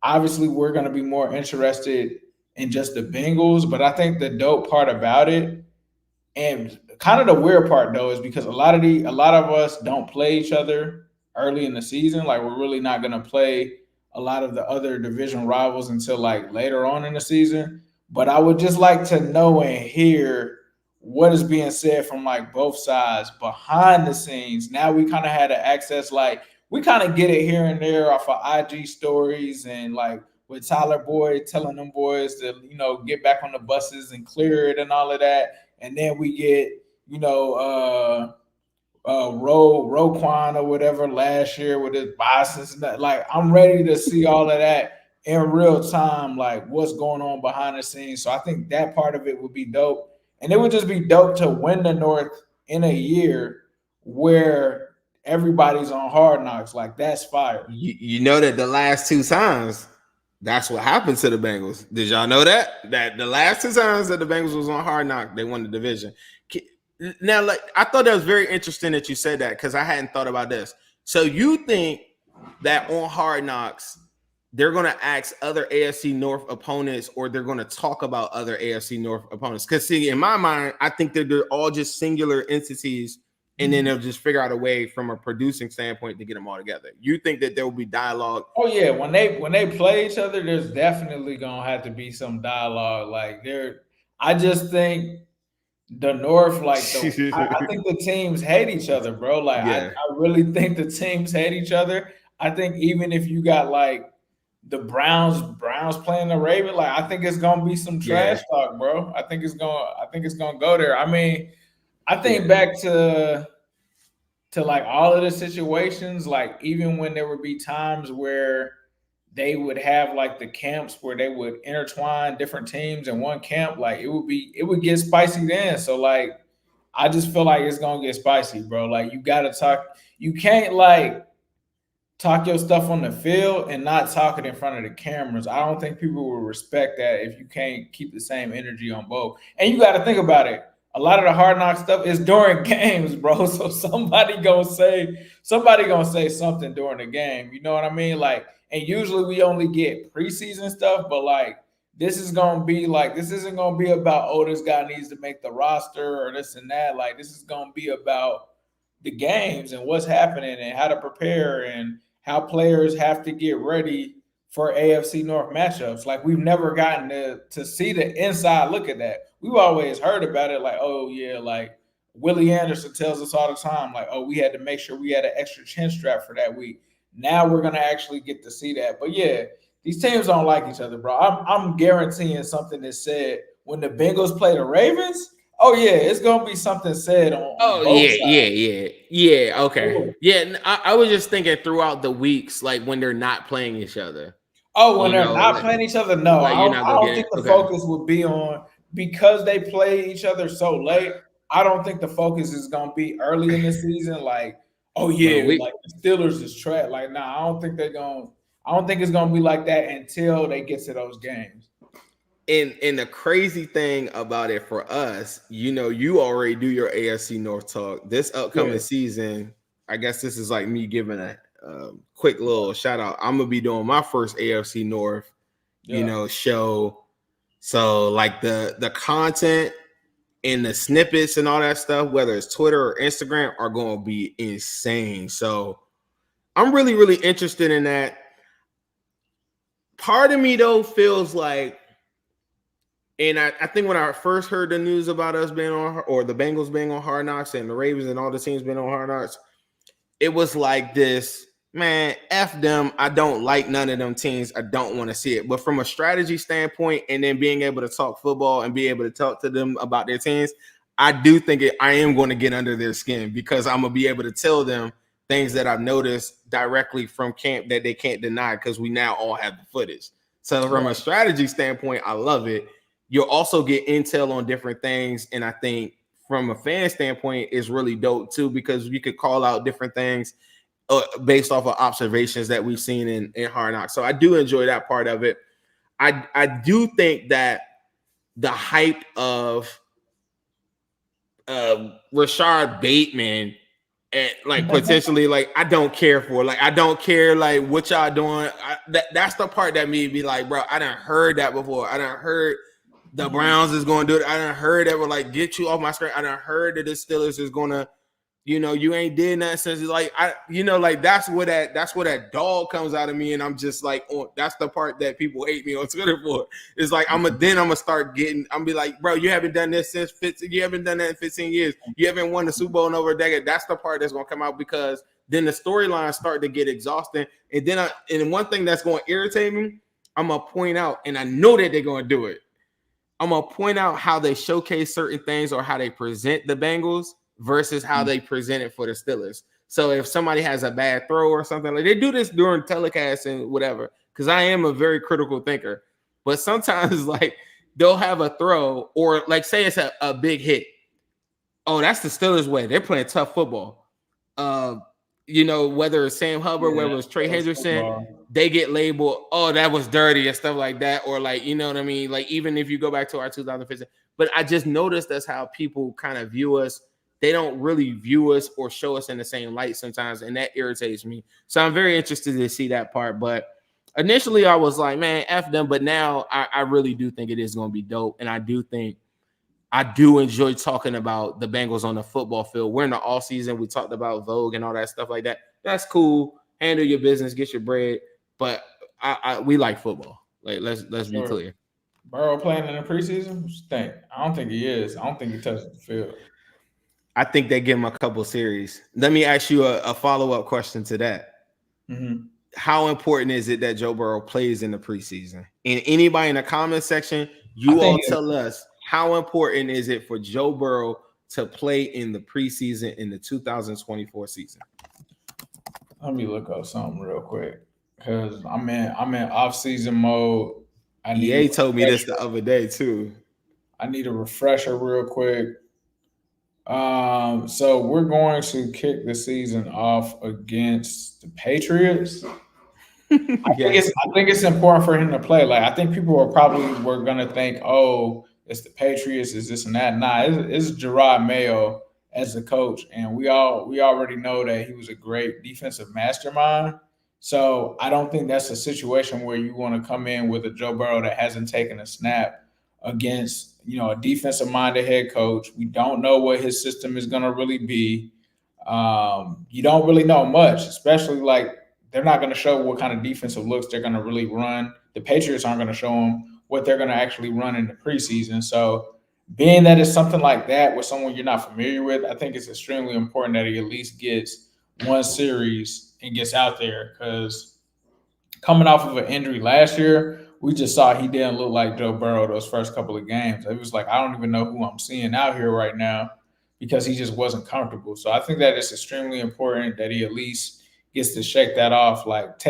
Speaker 1: Obviously, we're gonna be more interested in just the Bengals, but I think the dope part about it, and kind of the weird part though, is because a lot of us don't play each other early in the season. Like, we're really not gonna play a lot of the other division rivals until like later on in the season. But I would just like to know and hear what is being said from like both sides behind the scenes. Now we kind of had to access, like, we kind of get it here and there off of IG stories, and like with Tyler Boyd telling them boys to, get back on the buses and clear it and all of that. And then we get, Roquan or whatever last year with his biases. Like, I'm ready to see all of that in real time, like what's going on behind the scenes. So I think that part of it would be dope. And it would just be dope to win the North in a year where everybody's on Hard Knocks. Like, that's fire.
Speaker 2: You know that the last two times, that's what happened to the Bengals. Did y'all know that? That the last two times that the Bengals was on Hard Knock, they won the division. Now, like, I thought that was very interesting that you said that, because I hadn't thought about this. So you think that on Hard Knocks, they're going to ask other AFC North opponents, or they're going to talk about other AFC North opponents? Because, see, in my mind, I think that they're all just singular entities, and then they'll just figure out a way from a producing standpoint to get them all together. You think that there will be dialogue?
Speaker 1: Oh, yeah. When they play each other, there's definitely going to have to be some dialogue. Like, I just think the North, like, I think the teams hate each other, bro. Like, yeah. I really think the teams hate each other. I think even if you got, like, the Browns playing the Ravens, like, I think it's gonna be some trash talk, bro. I think it's gonna go there. I mean, I think back to like all of the situations, like even when there would be times where they would have like the camps where they would intertwine different teams in one camp, like it would get spicy then. So like, I just feel like it's gonna get spicy, bro. Like, you gotta talk. You can't like talk your stuff on the field and not talk it in front of the cameras. I don't think people will respect that if you can't keep the same energy on both. And you got to think about it. A lot of the Hard Knock stuff is during games, bro. So somebody gonna say something during the game. You know what I mean? Like, and usually we only get preseason stuff, but like this isn't gonna be about, oh, this guy needs to make the roster or this and that. Like, this is gonna be about the games and what's happening and how to prepare and how players have to get ready for AFC North matchups. Like, we've never gotten to see the inside look at that. We've always heard about it, like, oh yeah, like Willie Anderson tells us all the time, like, oh, we had to make sure we had an extra chin strap for that week. Now we're gonna actually get to see that. But yeah, these teams don't like each other, bro. I'm guaranteeing something is said when the Bengals play the Ravens. Oh yeah, it's gonna be something said on. Oh both sides.
Speaker 2: Yeah. Okay. Cool. Yeah, I was just thinking throughout the weeks, like when they're not playing each other.
Speaker 1: Oh, when
Speaker 2: You
Speaker 1: they're
Speaker 2: know,
Speaker 1: not
Speaker 2: like,
Speaker 1: playing each other, no.
Speaker 2: like
Speaker 1: I
Speaker 2: you're
Speaker 1: don't,
Speaker 2: not
Speaker 1: I
Speaker 2: gonna
Speaker 1: don't
Speaker 2: get
Speaker 1: think the
Speaker 2: okay.
Speaker 1: focus would be on because they play each other so late. I don't think the focus is gonna be early in the season. Like, oh
Speaker 2: Bro,
Speaker 1: yeah,
Speaker 2: we
Speaker 1: like the Steelers is trash. Like, nah, I don't think they're gonna. I don't think it's gonna be like that until they get to those games.
Speaker 2: and the crazy thing about it for us, you know, you already do your AFC North talk. This upcoming
Speaker 1: Yeah.
Speaker 2: season, I guess this is like me giving a quick little shout out. I'm gonna be doing my first AFC North, you know, show. So like the content and the snippets and all that stuff, whether it's Twitter or Instagram, are going to be insane. So I'm really, really interested in that. Part of me though feels like, and I think when I first heard the news about us being on, or the Bengals being on Hard Knocks and the Ravens and all the teams being on Hard Knocks, it was like this, man, F them. I don't like none of them teams. I don't want to see it. But from a strategy standpoint, and then being able to talk football and be able to talk to them about their teams, I do think I am going to get under their skin because I'm going to be able to tell them things that I've noticed directly from camp that they can't deny because we now all have the footage. So from a strategy standpoint, I love it. You'll also get intel on different things. And I think from a fan standpoint, it's really dope too, because you could call out different things based off of observations that we've seen in Hard Knocks. So I do enjoy that part of it. I do think that the hype of Rashard Bateman and like potentially like I don't care for, like I don't care like what y'all doing. That's the part that made me like, bro, I done heard that before. I done heard the Browns is going to do it. I done heard that, like, get you off my screen. I done heard that the Steelers is going to, you know, you ain't did nothing since it's like, like that's where that dog comes out of me. And I'm just like, oh, that's the part that people hate me on Twitter for. It's like, I'm gonna start getting, I'm be like, bro, you haven't done this since 15, you haven't done that in 15 years. You haven't won the Super Bowl in over a decade. That's the part that's going to come out because then the storylines start to get exhausting. And then and one thing that's going to irritate me, I'm going to point out, and I know that they're going to do it. I'm going to point out how they showcase certain things or how they present the Bengals versus how they present it for the Steelers. So if somebody has a bad throw or something, like they do this during telecasts and whatever, because I am a very critical thinker. But sometimes like they'll have a throw or like say it's a big hit. Oh, that's the Steelers way. They're playing tough football. You know, whether it's Sam Hubbard, whether it's Trey Hendrickson, they get labeled, oh, that was dirty and stuff like that. Or like, you know what I mean? Like, even if you go back to our 2015, but I just noticed that's how people kind of view us. They don't really view us or show us in the same light sometimes. And that irritates me. So I'm very interested to see that part. But initially I was like, man, F them. But now I really do think it is going to be dope. And I do enjoy talking about the Bengals on the football field. We're in the offseason. We talked about Vogue and all that stuff like that. That's cool. Handle your business, get your bread. But we like football. Like let's be clear.
Speaker 1: Burrow playing in the preseason? What you think? I don't think he is. I don't think he touches the field.
Speaker 2: I think they give him a couple series. Let me ask you a follow-up question to that.
Speaker 1: Mm-hmm.
Speaker 2: How important is it that Joe Burrow plays in the preseason? And anybody in the comment section, you all tell us, how important is it for Joe Burrow to play in the preseason in the 2024 season?
Speaker 1: Let me look up something real quick because I'm in off-season mode.
Speaker 2: EA told me this the other day too.
Speaker 1: I need a refresher real quick. So we're going to kick the season off against the Patriots. I think it's important for him to play. Like I think people were gonna think, oh, it's the Patriots, is this and that. Nah, it's Gerard Mayo as the coach, and we already know that he was a great defensive mastermind. So I don't think that's a situation where you want to come in with a Joe Burrow that hasn't taken a snap against, you know, a defensive-minded head coach. We don't know what his system is going to really be. You don't really know much, especially like they're not going to show what kind of defensive looks they're going to really run. The Patriots aren't going to show them what they're going to actually run in the preseason. So being that it's something like that with someone you're not familiar with, I think it's extremely important that he at least gets one series and gets out there, because coming off of an injury last year, we just saw he didn't look like Joe Burrow those first couple of games. It was like, I don't even know who I'm seeing out here right now because he just wasn't comfortable. So I think that it's extremely important that he at least gets to shake that off. Like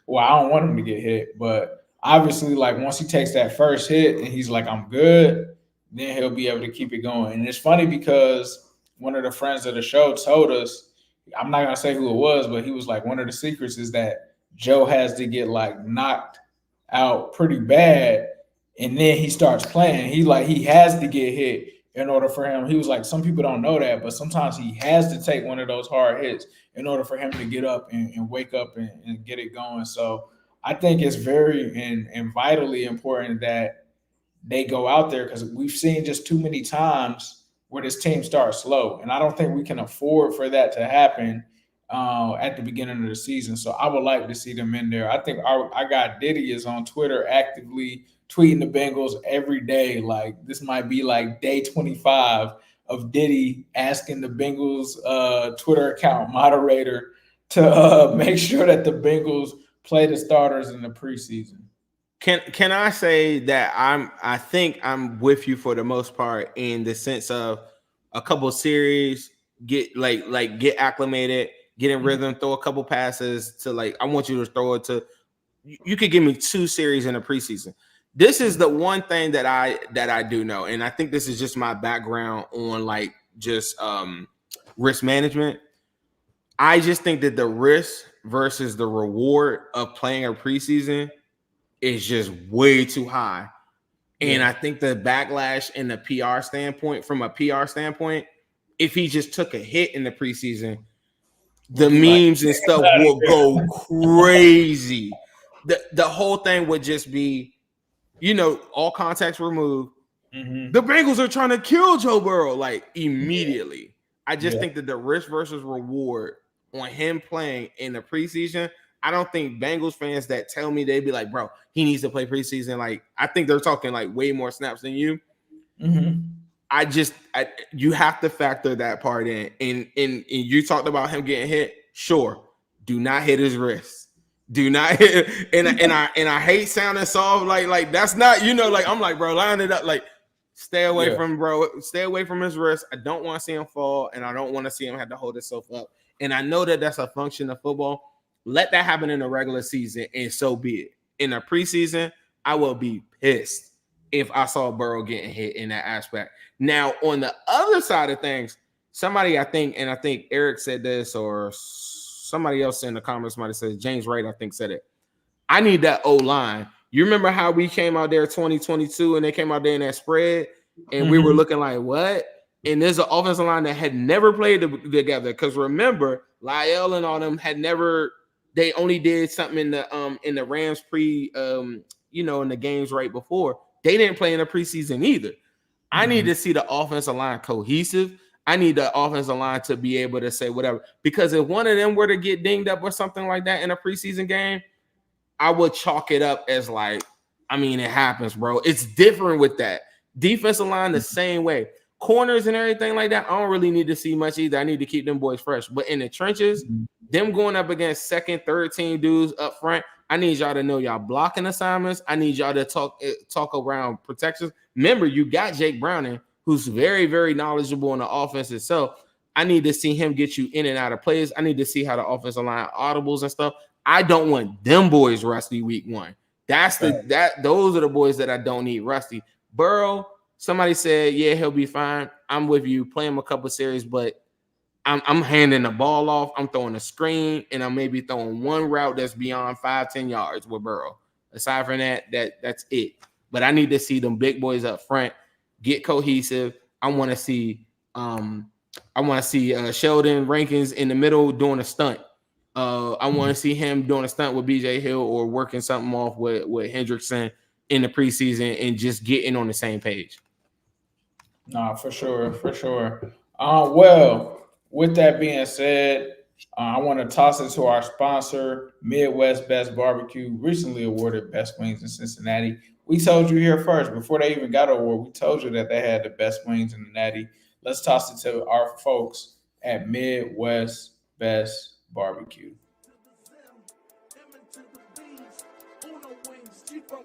Speaker 1: well, I don't want him to get hit, but obviously, like once he takes that first hit and he's like, I'm good, then he'll be able to keep it going. And it's funny because one of the friends of the show told us, I'm not gonna say who it was, but he was like, one of the secrets is that Joe has to get like knocked out pretty bad, and then he starts playing. He has to get hit in order for him. He was like, some people don't know that, but sometimes he has to take one of those hard hits in order for him to get up and wake up and get it going. So I think it's very and vitally important that they go out there, because we've seen just too many times where this team starts slow. And I don't think we can afford for that to happen at the beginning of the season. So I would like to see them in there. I think our guy Diddy is on Twitter actively tweeting the Bengals every day. Like this might be like day 25 of Diddy asking the Bengals Twitter account moderator to make sure that the Bengals play the starters in the preseason.
Speaker 2: Can I say that I think I'm with you for the most part, in the sense of a couple of series, get get acclimated, get in rhythm, throw a couple passes to I want you to throw it to you could give me 2 series in the preseason. This is the one thing that I do know, and I think this is just my background on risk management. I just think that the risk versus the reward of playing a preseason is just way too high. And I think the backlash in the PR standpoint, from a PR standpoint, if he just took a hit in the preseason, the memes and stuff will go crazy. The whole thing would just be, all context removed. Mm-hmm. The Bengals are trying to kill Joe Burrow immediately. I just think that the risk versus reward on him playing in the preseason, I don't think Bengals fans that tell me they'd be like, bro, he needs to play preseason. I think they're talking way more snaps than you. Mm-hmm. You have to factor that part in. And you talked about him getting hit. Sure. Do not hit his wrist. Do not hit. And I hate sounding soft. That's not, I'm like, bro, line it up. Stay away from bro. Stay away from his wrist. I don't want to see him fall, and I don't want to see him have to hold himself up. And I know that that's a function of football. Let that happen in the regular season, and so be it. In the preseason, I will be pissed if I saw Burrow getting hit in that aspect. Now, on the other side of things, somebody I think Eric said this, or somebody else in the comments might have said, James Wright, I think, said it. I need that O-line. You remember how we came out there 2022 and they came out there in that spread, and we were looking like, what? And there's an offensive line that had never played together. Because remember, Lyle and all them had never. They only did something in the Rams in the games right before. They didn't play in the preseason either. I need to see the offensive line cohesive. I need the offensive line to be able to say whatever. Because if one of them were to get dinged up or something like that in a preseason game, I would chalk it up as it happens, bro. It's different with that. Defensive line the same way. Corners and everything like that, I don't really need to see much either. I need to keep them boys fresh. But in the trenches, them going up against second, third team dudes up front, I need y'all to know y'all blocking assignments. I need y'all to talk around protections. Remember, you got Jake Browning, who's very, very knowledgeable in the offense itself. I need to see him get you in and out of plays. I need to see how the offensive line audibles and stuff. I don't want them boys rusty week 1. Those are the boys that I don't need rusty. Burrow, somebody said, yeah, he'll be fine. I'm with you. Play him a couple series, but I'm handing the ball off. I'm throwing a screen, and I'm maybe throwing one route that's beyond 5-10 yards with Burrow. Aside from that's it. But I need to see them big boys up front get cohesive. I want to see Sheldon Rankins in the middle doing a stunt. I want to see him doing a stunt with BJ Hill or working something off with Hendrickson in the preseason and just getting on the same page.
Speaker 1: No, for sure. Well, with that being said, I want to toss it to our sponsor, Midwest Best Barbecue, recently awarded Best Wings in Cincinnati. We told you here first, before they even got an award, we told you that they had the best wings in the Natty. Let's toss it to our folks at Midwest Best Barbecue.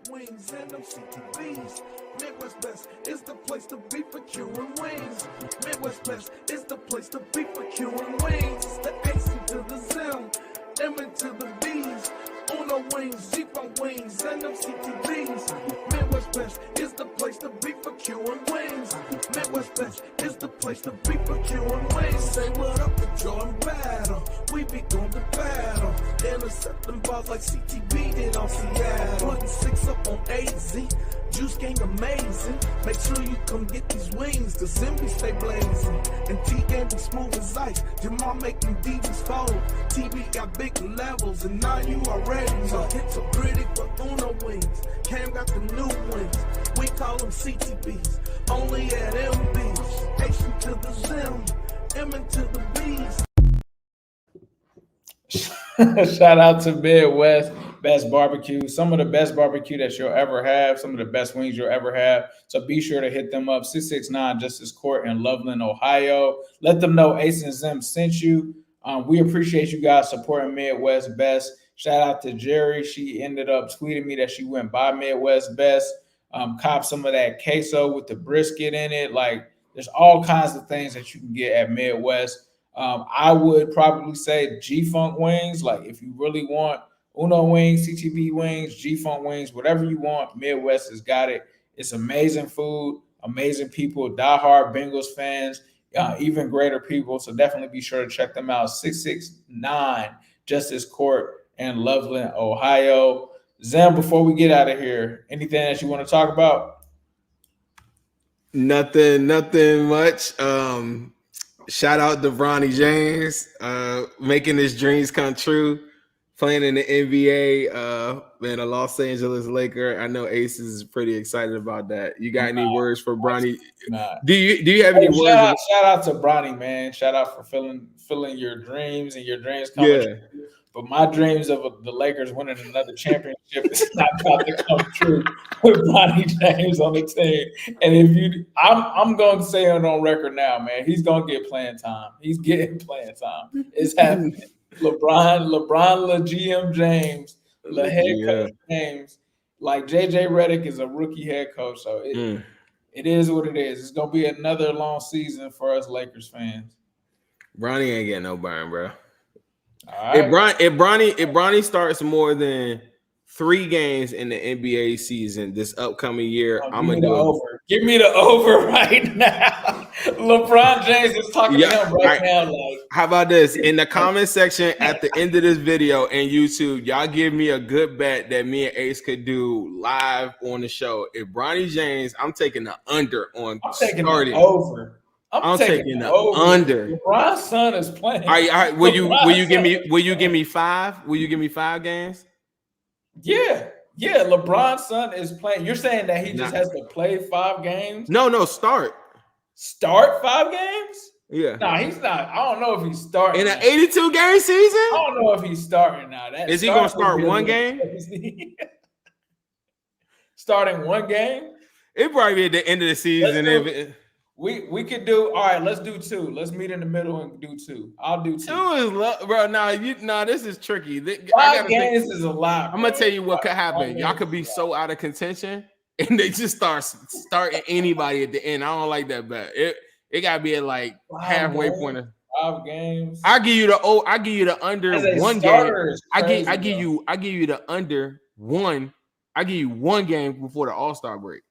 Speaker 4: Wings and them CTVs. Midwest Best is the place to be for curing wings. Midwest Best is the place to be for curing wings. It's the AC to the Zim M into the B's. Uno wings, Jeep on wings, and them CTVs. Midwest Best is the place to be for Q&A wings. Midwest Best is the place to be for Q&A wings. Say what up to Jordan Battle. We be going to battle. Intercepting balls like CTV did on Seattle. Putting 6 up on AZ. Juice gang amazing. Make sure you come get these wings. The Zim stay blazing. And T-Game be smooth as ice. Jamal making DBs fold. TB got big levels. And now you already know. Hits are pretty for Uno wings. Cam got the new wings. We call them CTBs. Only at MBs. Nation to the Zim. M into the B's.
Speaker 1: Shout out to Midwest Best Barbecue. Some of the best barbecue that you'll ever have. Some of the best wings you'll ever have. So be sure to hit them up. 669 Justice Court in Loveland, Ohio. Let them know Ace and Zim sent you. We appreciate you guys supporting Midwest Best. Shout out to Jerry. She ended up tweeting me that she went by Midwest Best. Cop some of that queso with the brisket in it. Like, there's all kinds of things that you can get at Midwest. I would probably say G-Funk wings. Like, if you really want Uno wings, CTV wings, G-Funk wings, whatever you want, Midwest has got it. It's amazing food, amazing people, diehard Bengals fans, even greater people. So definitely be sure to check them out. 669 Justice Court in Loveland, Ohio. Zim, before we get out of here, anything that you want to talk about?
Speaker 2: Nothing much. Shout out to Bronny James, making his dreams come true, playing in the NBA, being a Los Angeles Laker. I know Ace is pretty excited about that. You got any words for Bronny? Do you have any words?
Speaker 1: Shout out to Bronny, man. Shout out for filling your dreams and your dreams coming true. But my dreams of the Lakers winning another championship is not about to come true with Bronny James on the team. And I'm going to say it on record now, man. He's going to get playing time. He's getting playing time. It's happening. LeBron, the GM James, the head coach James. Like, JJ Redick is a rookie head coach, so it is what it is. It's going to be another long season for us Lakers fans.
Speaker 2: Bronny ain't getting no burn, bro.
Speaker 1: Right.
Speaker 2: If Bronny starts more than 3 games in the NBA season this upcoming year, I'm gonna do
Speaker 1: over. Give me the over right now. LeBron James is talking to him right now. Like,
Speaker 2: how about this? In the comment section at the end of this video and YouTube, y'all give me a good bet that me and Ace could do live on the show. If Bronny James, I'm taking the under on starting.
Speaker 1: Over.
Speaker 2: I'm taking the under.
Speaker 1: LeBron's son is playing.
Speaker 2: All right. Will you give me 5? Will you give me 5 games?
Speaker 1: Yeah. LeBron's son is playing. You're saying that he just has to play 5 games?
Speaker 2: No, start.
Speaker 1: Start 5 games?
Speaker 2: Yeah.
Speaker 1: No, he's not. I don't know if he's starting
Speaker 2: in an 82 game season.
Speaker 1: I don't know if he's starting now.
Speaker 2: Is he gonna start one game?
Speaker 1: Starting one game?
Speaker 2: It probably be at the end of the season.
Speaker 1: We could do all right. Let's do 2. Let's meet in the middle and do 2. I'll do 2.
Speaker 2: 2 is bro. This is tricky.
Speaker 1: 5 games is a lot.
Speaker 2: I'm gonna tell you what could happen. Y'all could be so out of contention, and they just starting anybody at the end. I don't like that bet. It gotta be at like halfway point.
Speaker 1: 5 games.
Speaker 2: I give you the under 1 game. I give you the under 1. I give you 1 game before the All-Star break.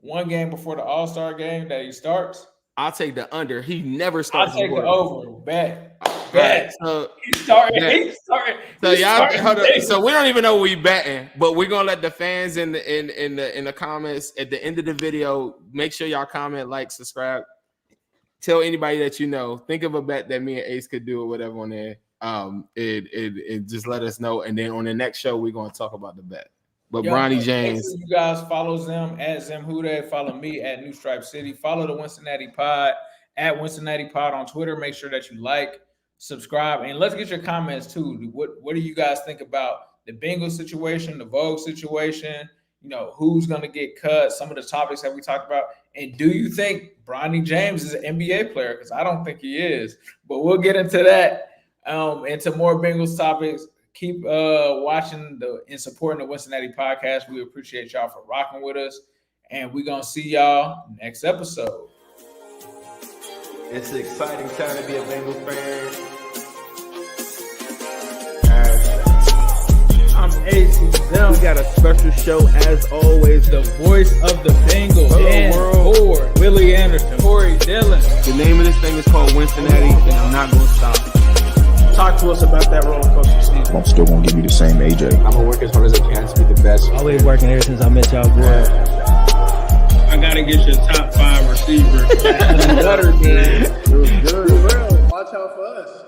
Speaker 1: 1 game before the All-Star game that he starts?
Speaker 2: I'll take the under. He never starts.
Speaker 1: I'll take the over. Bet.
Speaker 2: Right, so
Speaker 1: He's starting.
Speaker 2: So y'all, hold up. So we don't even know we betting, but we're gonna let the fans in the comments at the end of the video. Make sure y'all comment, like, subscribe. Tell anybody that you know. Think of a bet that me and Ace could do or whatever on there. It just let us know, and then on the next show we're gonna talk about the bet. But Bronny James.
Speaker 1: Make sure you guys follow Zim at Zim Hude. Follow me at New Stripe City. Follow the Wincinnati Pod at Wincinnati Pod on Twitter. Make sure that you like, subscribe, and let's get your comments too. What do you guys think about the Bengals situation, the Vogue situation? You know, who's going to get cut? Some of the topics that we talked about. And do you think Bronny James is an NBA player? Because I don't think he is. But we'll get into that. Into more Bengals topics. Keep watching and supporting the Wincinnati podcast. We appreciate y'all for rocking with us. And we're going to see y'all next episode.
Speaker 7: It's an exciting time to be a Bengals fan.
Speaker 1: I'm Ace. He's Zim.
Speaker 2: We got a special show as always.
Speaker 1: The voice of the Bengals.
Speaker 2: Hello, world.
Speaker 1: Ford, Willie Anderson, Corey Dillon.
Speaker 2: The name of this thing is called Wincinnati, and I'm not going to stop.
Speaker 3: Talk to us about that roller coaster season.
Speaker 5: I'm still gonna give you the same AJ.
Speaker 6: I'm gonna work as hard as I can to be the best. Always working ever since I met y'all, boy.
Speaker 3: I gotta get your top 5 receivers.
Speaker 1: Better, man.
Speaker 7: It was good. Watch out for us.